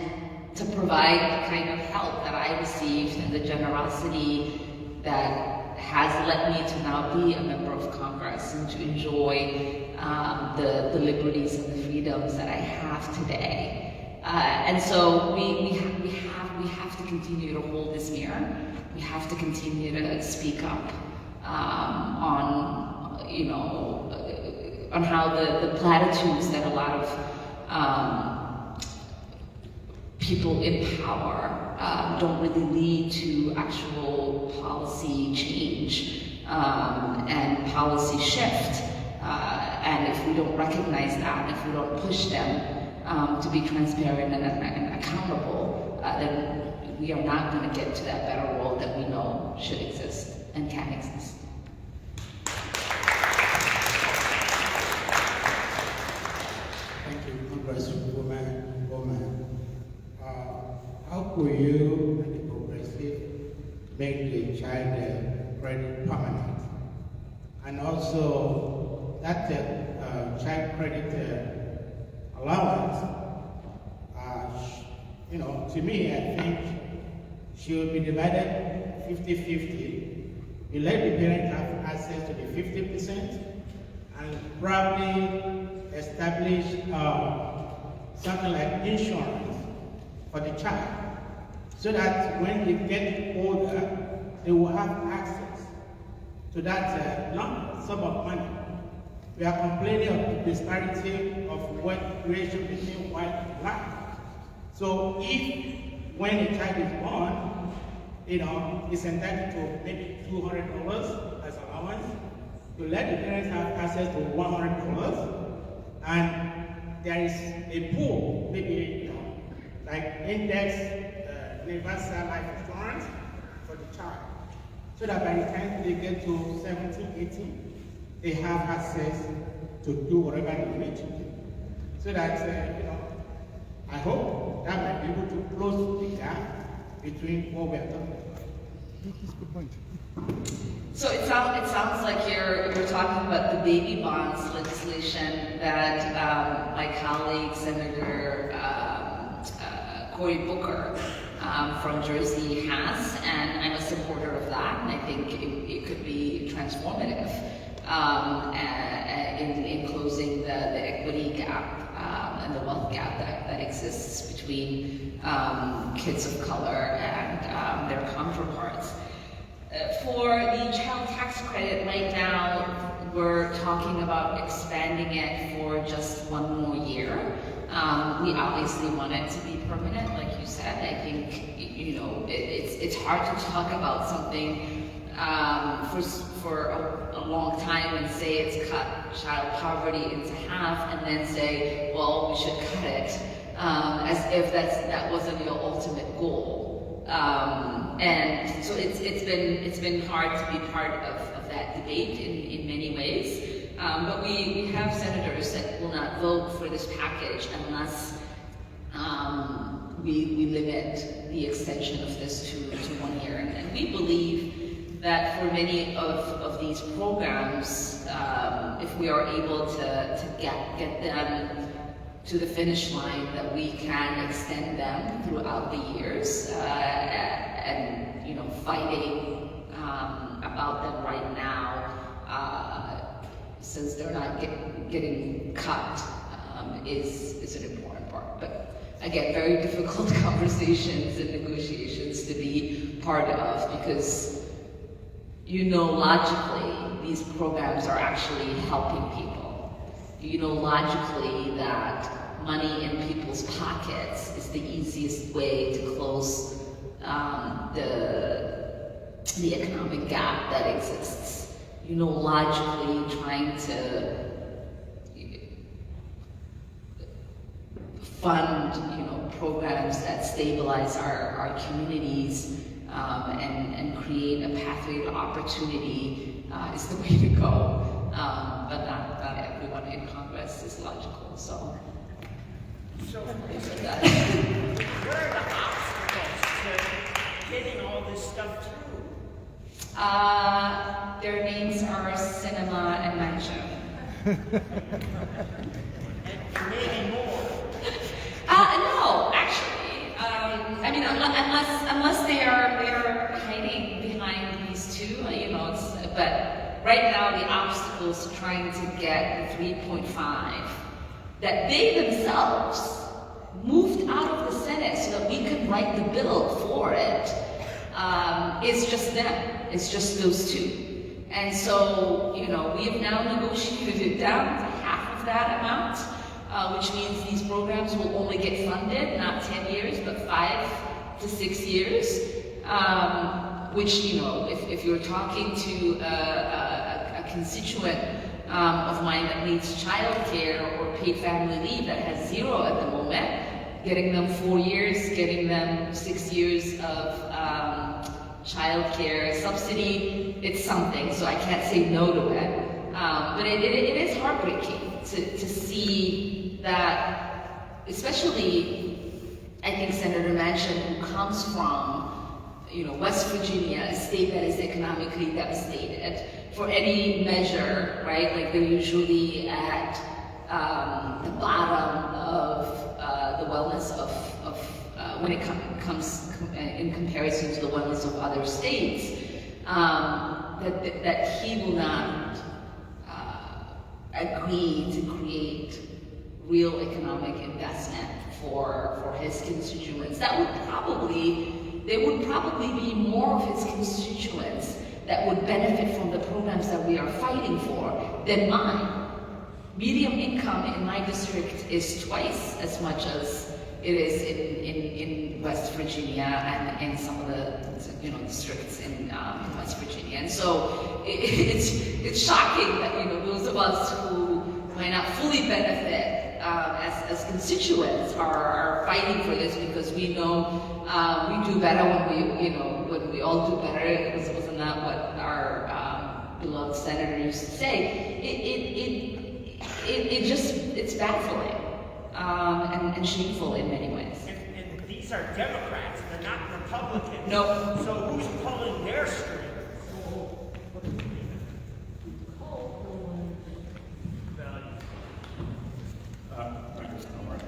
to provide the kind of help that I received and the generosity that has led me to now be a member of Congress and to enjoy the liberties and the freedoms that I have today. And so we have to continue to hold this mirror. We have to continue to speak up on how the platitudes that a lot of people in power don't really lead to actual policy change and policy shift. And if we don't recognize that, if we don't push them to be transparent and accountable, then we are not going to get to that better world that we know should exist and can exist. Thank you, Congresswoman Omar. How could you, as a progressive, make the child credit permanent? And also, that child credit allowance, to me, I think should be divided 50-50. You let the parent have access to the 50% and probably establish something like insurance for the child, so that when they get older, they will have access to that lump sum of money. We are complaining of the disparity of wealth creation between white and black. So if, when a child is born, is entitled to maybe $200 as allowance, to let the parents have access to $100, and there is a pool, maybe like index universal life insurance for the child, so that by the time they get to 17, 18, they have access to do whatever they need to do. So that, I hope that might be able to close the gap between what we are talking about. That's a good point. So it sounds like you're talking about the baby bonds legislation that my colleague Senator Cory Booker from Jersey has, and I'm a supporter of that, and I think it could be transformative in closing the equity gap and the wealth gap that exists between kids of color and their counterparts. For the child tax credit, right now we're talking about expanding it for just one more year. We obviously want it to be permanent, like you said. I think it's hard to talk about something for a long time and say it's cut child poverty into half, and then say, well, we should cut it, as if that wasn't your ultimate goal. And so it's been hard to be part of that debate in many ways. But we have senators that will not vote for this package unless we limit the extension of this to 1 year. And we believe that for many of these programs, if we are able to get them to the finish line, that we can extend them throughout the years, and fighting about them right now, since they're not getting cut, is an important part. But again, very difficult conversations and negotiations to be part of, because logically these programs are actually helping people. Logically that money in people's pockets is the easiest way to close the economic gap that exists. Logically trying to fund, programs that stabilize our communities and create a pathway to opportunity is the way to go. But not everyone in Congress is logical, so. Where are the obstacles to getting all this stuff through? Their names are Cinema and Mansion. And maybe more. No, actually. Unless they are hiding behind these two, but right now the obstacles to trying to get the 3.5 that they themselves moved out of the Senate so that we could write the bill for it, is just them. It's just those two. And so, we have now negotiated it down to half of that amount, which means these programs will only get funded, not 10 years, but 5 to 6 years, which, if you're talking to a constituent of mine that needs childcare or paid family leave that has 0 at the moment, getting them 4 years, getting them 6 years of childcare subsidy, it's something, so I can't say no to it. But it is heartbreaking to see that, especially, I think Senator Manchin, who comes from, West Virginia, a state that is economically devastated, for any measure, right? Like they're usually at the bottom of the wellness of when it comes in comparison to the wellness of other states, that he will not agree to create real economic investment for his constituents. There would probably be more of his constituents that would benefit from the programs that we are fighting for than mine. Medium income in my district is twice as much as it is in West Virginia and in some of the districts in West Virginia. And so it's shocking that those of us who might not fully benefit as constituents are fighting for this because we know we do better when we all do better. Wasn't that what our beloved senator used to say? It's baffling and shameful in many ways. And these are Democrats, they're not Republicans. No. So who's pulling their strings?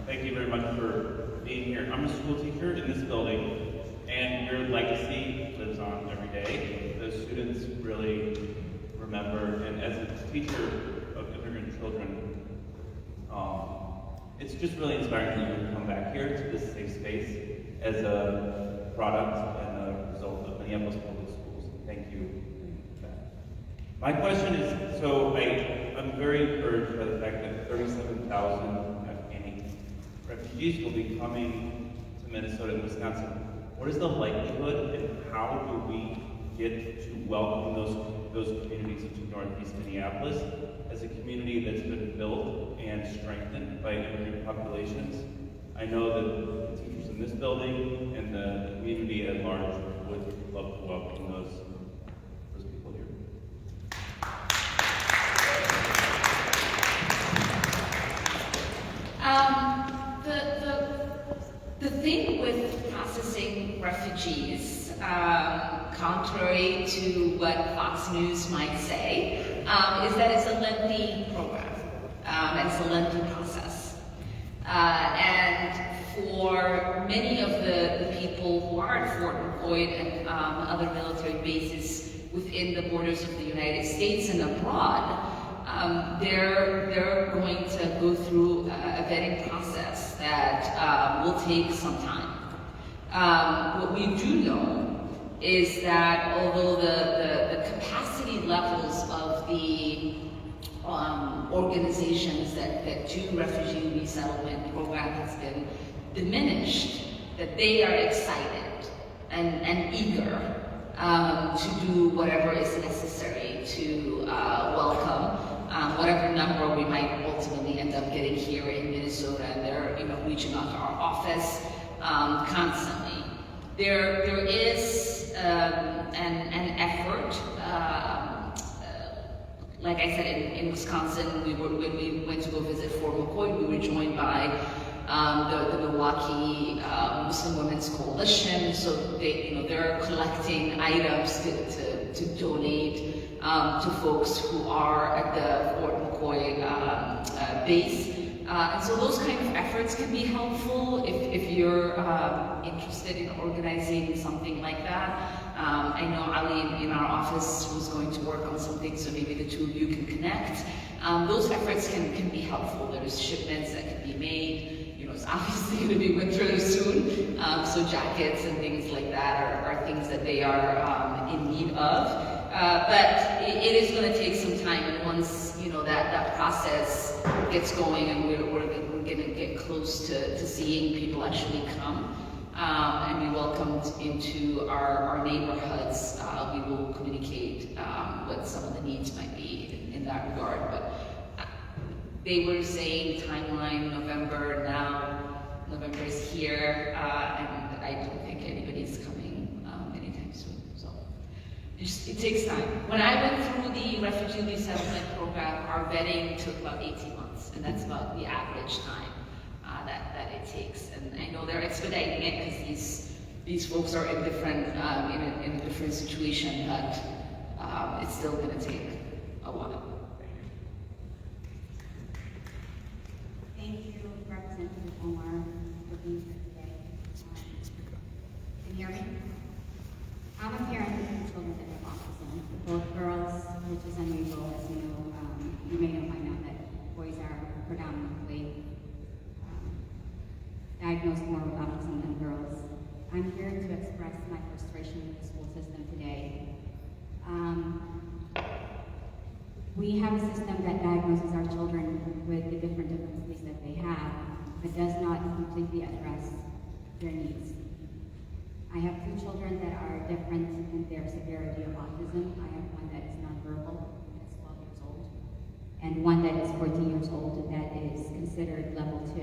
Thank you very much for being here. I'm a school teacher in this building, and your legacy lives on every day. The students really remember, and as a teacher of immigrant children, it's just really inspiring that you come back here to this safe space as a product and a result of Minneapolis Public Schools. Thank you for that. My question is, so I'm very encouraged by the fact that 37,000 Afghani refugees will be coming to Minnesota and Wisconsin. What is the likelihood and how do we get to welcome those communities into Northeast Minneapolis as a community that's been built and strengthened by immigrant populations? I know that the teachers in this building and the community at large would love to welcome those people here. The thing with processing refugees, contrary to what Fox News might say, is that it's a lengthy program, and it's a lengthy process. And for many of the people who are at Fort McCoy and other military bases within the borders of the United States and abroad, they're going to go through a vetting process that will take some time. What we do know is that although the capacity levels of the organizations that do refugee resettlement program has been diminished, that they are excited and eager to do whatever is necessary to welcome whatever number we might ultimately end up getting here in Minnesota, and they're reaching out to our office constantly. There is an effort. Like I said, in Wisconsin, when we went to go visit Fort McCoy, we were joined by the Milwaukee Muslim Women's Coalition. So they're collecting items to donate to folks who are at the Fort McCoy base. And so those kind of efforts can be helpful if you're interested in organizing something like that. I know Ali in our office was going to work on something, so maybe the two of you can connect. Those efforts can be helpful. There's shipments that can be made. It's obviously going to be winter soon, so jackets and things like that are things that they are in need of. But it is going to take some time, and once that process gets going, and we're going to get close to seeing people actually come and be welcomed into our neighborhoods, we will communicate what some of the needs might be in that regard. But they were saying timeline November. Now November is here, and I don't think anybody's coming anytime soon. So it takes time. When I went through the refugee resettlement program, our vetting took about 18 months, and that's about the average time that it takes. And I know they're expediting it because these folks are in different in a different situation, but it's still going to take a while. Thank you, Representative Omar, for being here today. Can you hear me? I'm a parent of two children that have autism, both girls, which is unusual, as you know. You may know by now that boys are predominantly diagnosed more with autism than girls. I'm here to express my frustration with the school system today. We have a system that diagnoses our children with the different difficulties that they have, but does not completely address their needs. I have two children that are different in their severity of autism. I have one that is nonverbal, that's 12 years old, and one that is 14 years old that is considered level 2.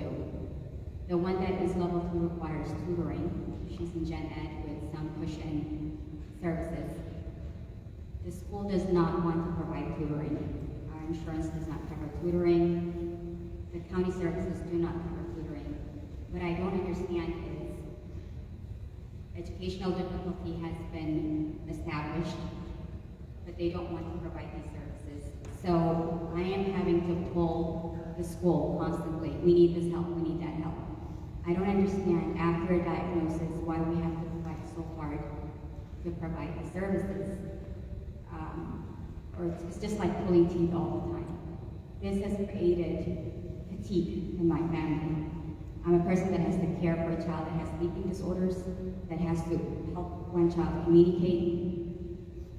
The one that is level 2 requires tutoring. She's in Gen Ed with some push-in services. The school does not want to provide tutoring. Our insurance does not cover tutoring. The county services do not cover tutoring. What I don't understand is educational difficulty has been established, but they don't want to provide these services. So I am having to pull the school constantly. We need this help, we need that help. I don't understand after a diagnosis why we have to fight so hard to provide the services. Or it's just like pulling teeth all the time. This has created fatigue in my family. I'm a person that has to care for a child that has sleeping disorders, that has to help one child communicate,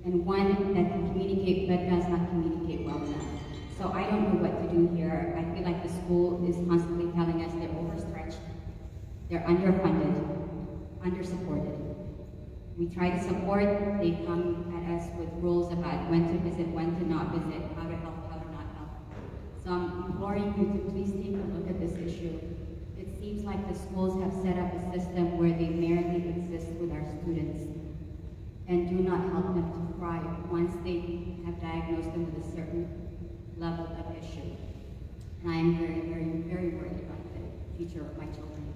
and one that can communicate but does not communicate well enough. So I don't know what to do here. I feel like the school is constantly telling us they're overstretched, they're underfunded, undersupported. We try to support, they come at us with rules about when to visit, when to not visit, how to help, how to not help. So I'm imploring you to please take a look at this issue. It seems like the schools have set up a system where they merely exist with our students and do not help them to thrive once they have diagnosed them with a certain level of issue. And I am very, very, very worried about the future of my children.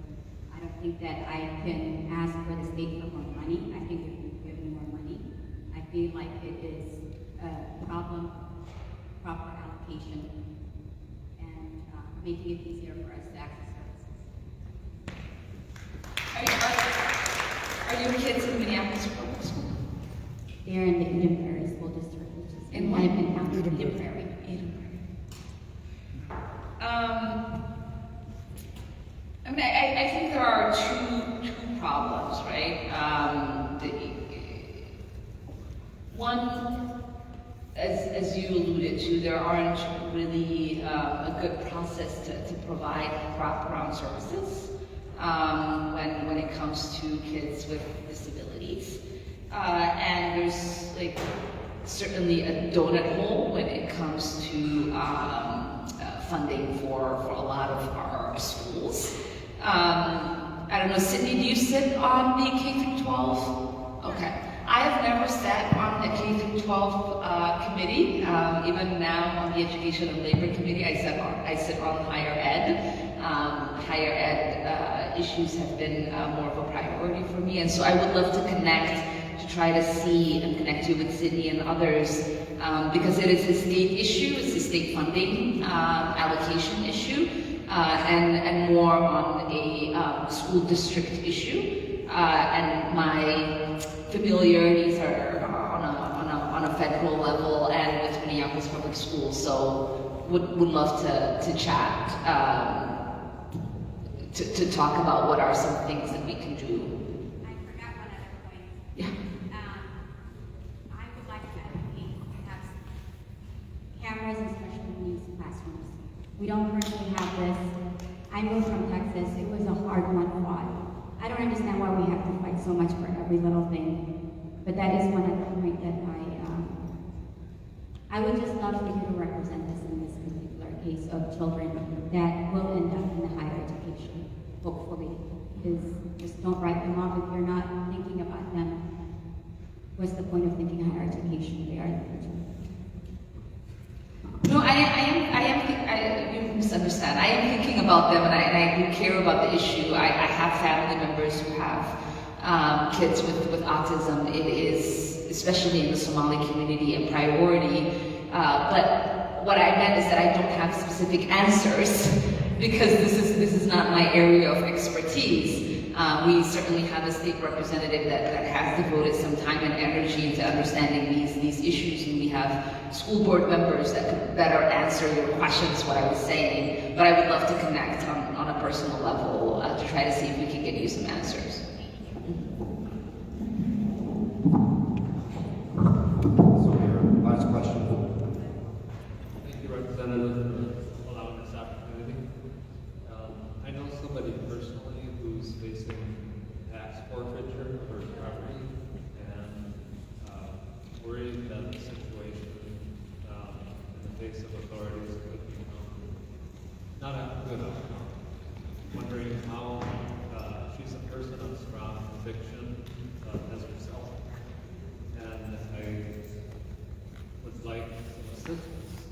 I don't think that I can ask for the state for more money. I think if we give me more money, I feel like it is a problem, proper allocation, and making it easier for us to access services. Are your kids in Minneapolis public school? They're in the Eden Prairie School District, which is In what? Eden Prairie. I mean, I think there are two problems, right? One, as you alluded to, there aren't really a good process to provide wraparound services when it comes to kids with disabilities. And there's certainly a donut hole when it comes to funding for a lot of our schools. I don't know, Sydney, do you sit on the K-12? Okay. I have never sat on a K-12 committee. Even now on the Education and Labor Committee, I sit on higher ed. Higher ed issues have been more of a priority for me, and so I would love to connect, to try to see and connect you with Sydney and others, because it is a state issue, it's a state funding allocation issue, and more on a school district issue, and my familiarities are on a federal level and with Minneapolis Public Schools, so would love to chat, to talk about what are some things that we can do. I forgot one other point. Yeah. I would like to advocate perhaps cameras in special needs classrooms. We don't currently have this. I moved from Texas. It was a hard one fought. I don't understand why we have to fight so much for every little thing, but that is one other point that I would just love for you to represent us in this particular case of children that will end up in the higher education, hopefully. Because just don't write them off if you're not thinking about them. What's the point of thinking higher education? They are the future. No, you misunderstand. I am thinking about them, and I do care about the issue. I have family members who have kids with autism. It is, especially in the Somali community, a priority. But what I meant is that I don't have specific answers because this is not my area of expertise. We certainly have a state representative that has devoted some time and energy into understanding these issues, and we have school board members that are answering your questions, what I was saying. But I would love to connect on a personal level to try to see if we can get you some answers. So your last question. Thank you, Representative, for allowing this opportunity. I know somebody personally who's facing tax forfeiture of her property and worried that the situation in the face of authorities person of strong conviction as herself, and I would like some assistance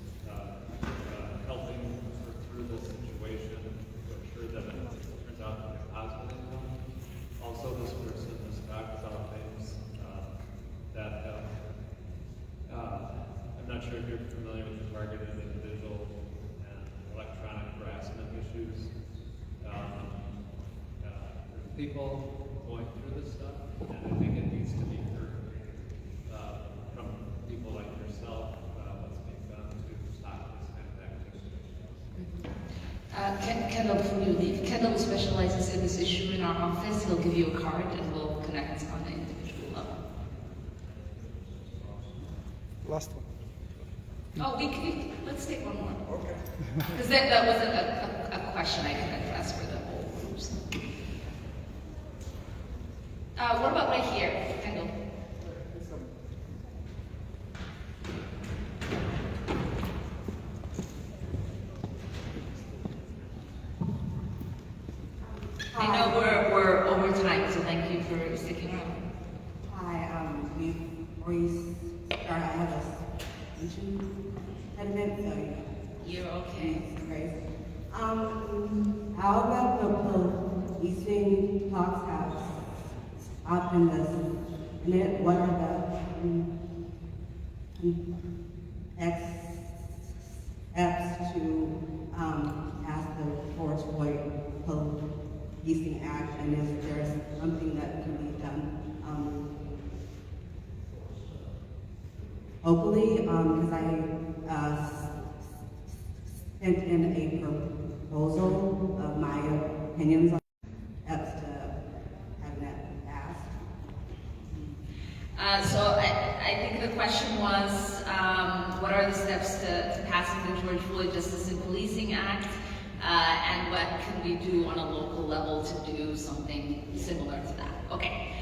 helping her through this situation to ensure that it turns out to be a positive one. Also, this person has talked about things that I'm not sure if you're familiar with the targeted individual and electronic harassment issues. There's people going through this stuff, and I think it needs to be heard from people like yourself, what's being done to stop this kind of activity. Kendall, before you leave, Kendall specializes in this issue in our office. He'll give you a card and we'll connect on the individual level. Last one. Oh, let's take one more. Okay. Because that wasn't a question I can address for the whole group. So. What about right here, Kendall? I know we're over time, so thank you for sticking around. Hi, I have a speech impediment, so you're okay. Great. How about the policing talks have stopped in this? And then what are the next steps to ask the Forest Floyd Policing Act, and is there something that can be done locally? Because I sent in a proposal of my opinions on steps to having that passed. So I think the question was, what are the steps to passing the George Floyd Justice in Policing Act, and what can we do on a local level to do something similar to that? Okay.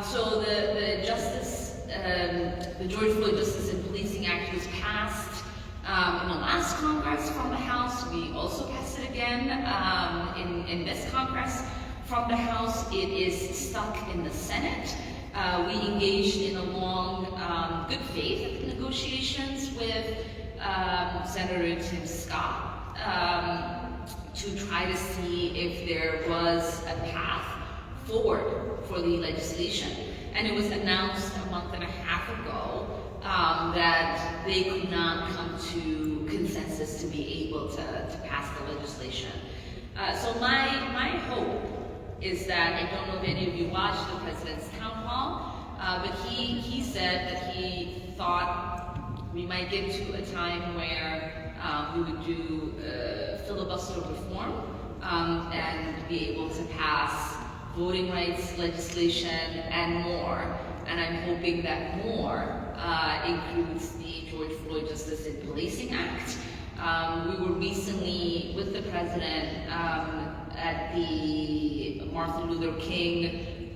So the George Floyd Justice in Policing Act was passed in the last Congress from the House. We also passed it again in this Congress from the House. It is stuck in the Senate. We engaged in a long, good faith negotiations with Senator Tim Scott to try to see if there was a path forward for the legislation. And it was announced a month and a half ago that they could not come to consensus to be able to pass the legislation. So my hope is that, I don't know if any of you watched the President's Town Hall, but he said that he thought we might get to a time where we would do filibuster reform and be able to pass voting rights legislation and more. And I'm hoping that more includes the George Floyd Justice in Policing Act. We were recently with the President at the Martin Luther King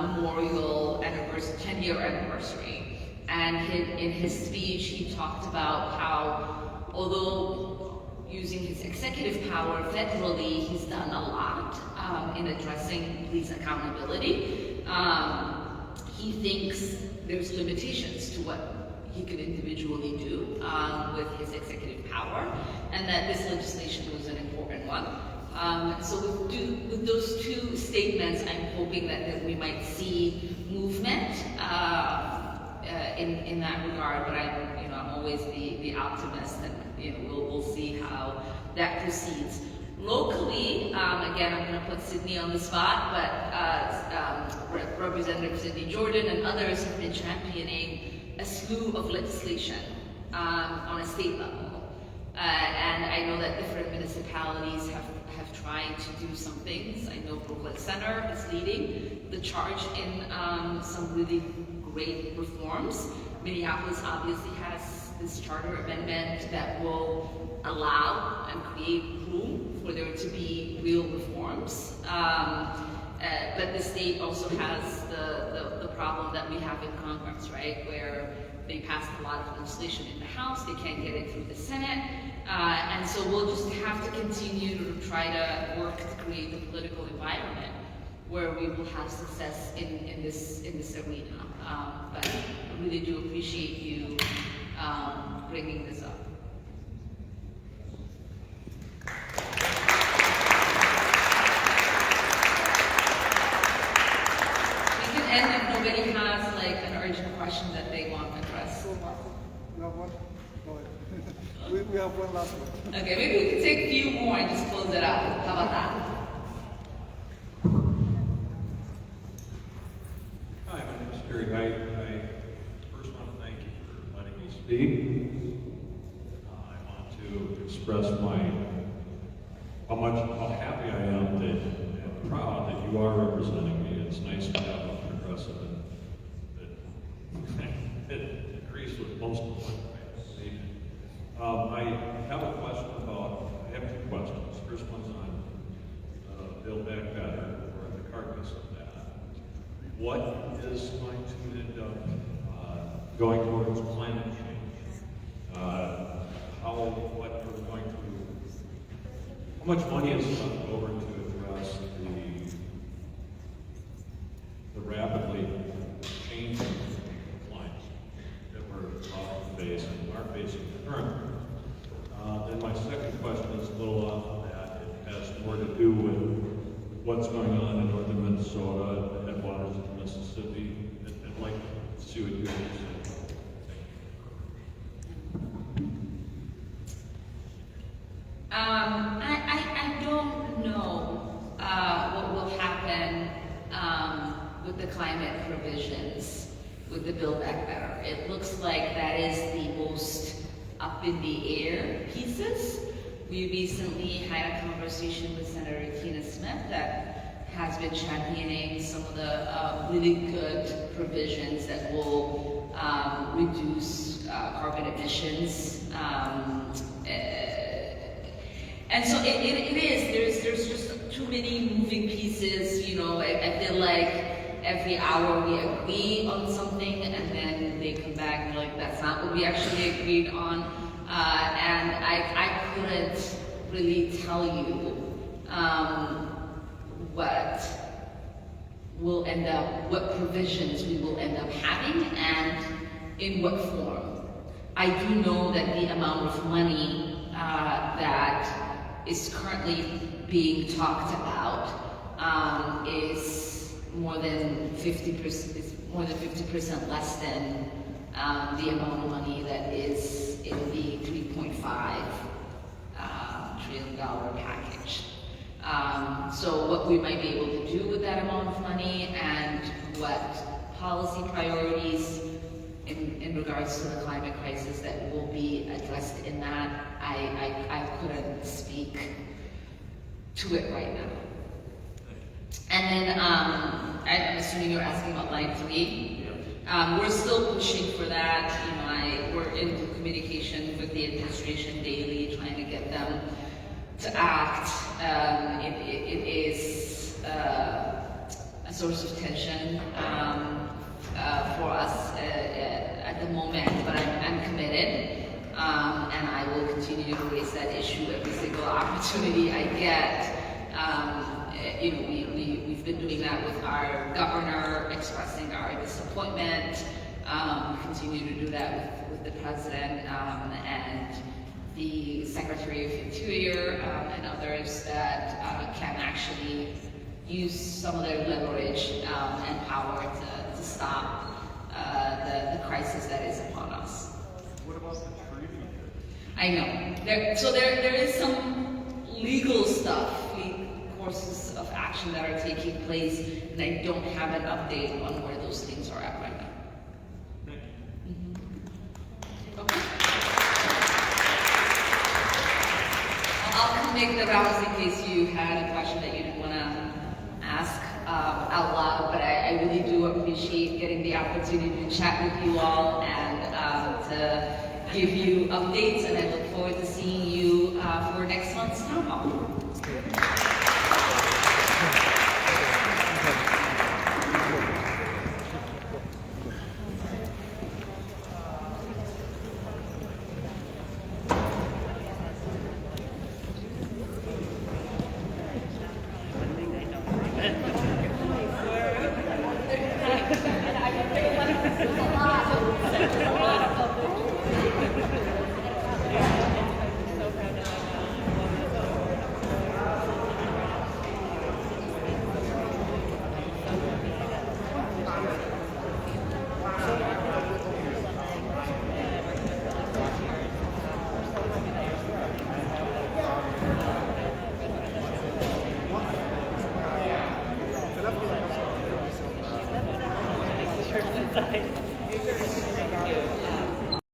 Memorial 10-year anniversary. And in his speech, he talked about how, although using his executive power federally, he's done a lot in addressing police accountability. He thinks there's limitations to what he could individually do with his executive power, and that this legislation was an important one. So with those two statements, I'm hoping that we might see movement in that regard. But I'm always the optimist, and we'll see how that proceeds. Locally, again, I'm going to put Sydney on the spot, but Representative Cindy Jordan and others have been championing a slew of legislation on a state level. And I know that different municipalities have tried to do some things. I know Brooklyn Center is leading the charge in some really great reforms. Minneapolis obviously has this charter amendment that will allow and create room for there to be real reforms. But the state also has the problem that we have in Congress, right? Where they passed a lot of legislation in the House, they can't get it through the Senate. And so we'll just have to continue to try to work to create the political environment where we will have success in this arena. But I really do appreciate you bringing this up. We can end if nobody has like an urgent question that they want addressed. We have one? Go ahead. we have one last one. Okay, maybe we can take a few more and just close it out. How about that? Hi, my name is Terry Height. I first want to thank you for letting me speak. I want to express how happy I am and proud that you are representing me. It's nice to have a progressive that agrees with most of what I see. I have a question I have two questions. First one's on Build Back Better, or the carcass of that. What is going to end up going towards climate change? How much money is left over to address the rapidly changing climate that we're facing, are facing currently? Then my second question is a little off of that. It has more to do with what's going on in northern Minnesota, the headwaters of the Mississippi. I'd like to see what you have to say. I don't know what will happen with the climate provisions with the Build Back Better. It looks like that is the most up in the air pieces. We recently had a conversation with Senator Tina Smith that has been championing some of the really good provisions that will reduce carbon emissions. And so it is, there's just too many moving pieces, you know. I feel like every hour we agree on something and then they come back and they're like, that's not what we actually agreed on. And I couldn't really tell you what provisions we will end up having and in what form. I do know that the amount of money that is currently being talked about is more than 50% less than the amount of money that is in the $3.5 trillion package. So what we might be able to do with that amount of money and what policy priorities in regards to the climate crisis that will be addressed in that, I couldn't speak to it right now. And then I'm assuming you're asking about line 3. We're still pushing for that. You know, we're in communication with the administration daily, trying to get them to act. It is a source of tension for us at the moment, but I'm committed, and I will continue to raise that issue every single opportunity I get. You know, we've been doing that with our governor, expressing our disappointment. We continue to do that with the president and the Secretary of Interior and others that can actually use some of their leverage and power to stop the crisis that is upon us. What about the treaty? I know. There is some legal stuff, courses of action that are taking place, and I don't have an update on where those things are at right now. Okay. I'll make the rounds in case you had a question that you didn't want to ask out loud, but I really do appreciate getting the opportunity to chat with you all and to give you updates, and I look forward to seeing you for next month's town hall. side.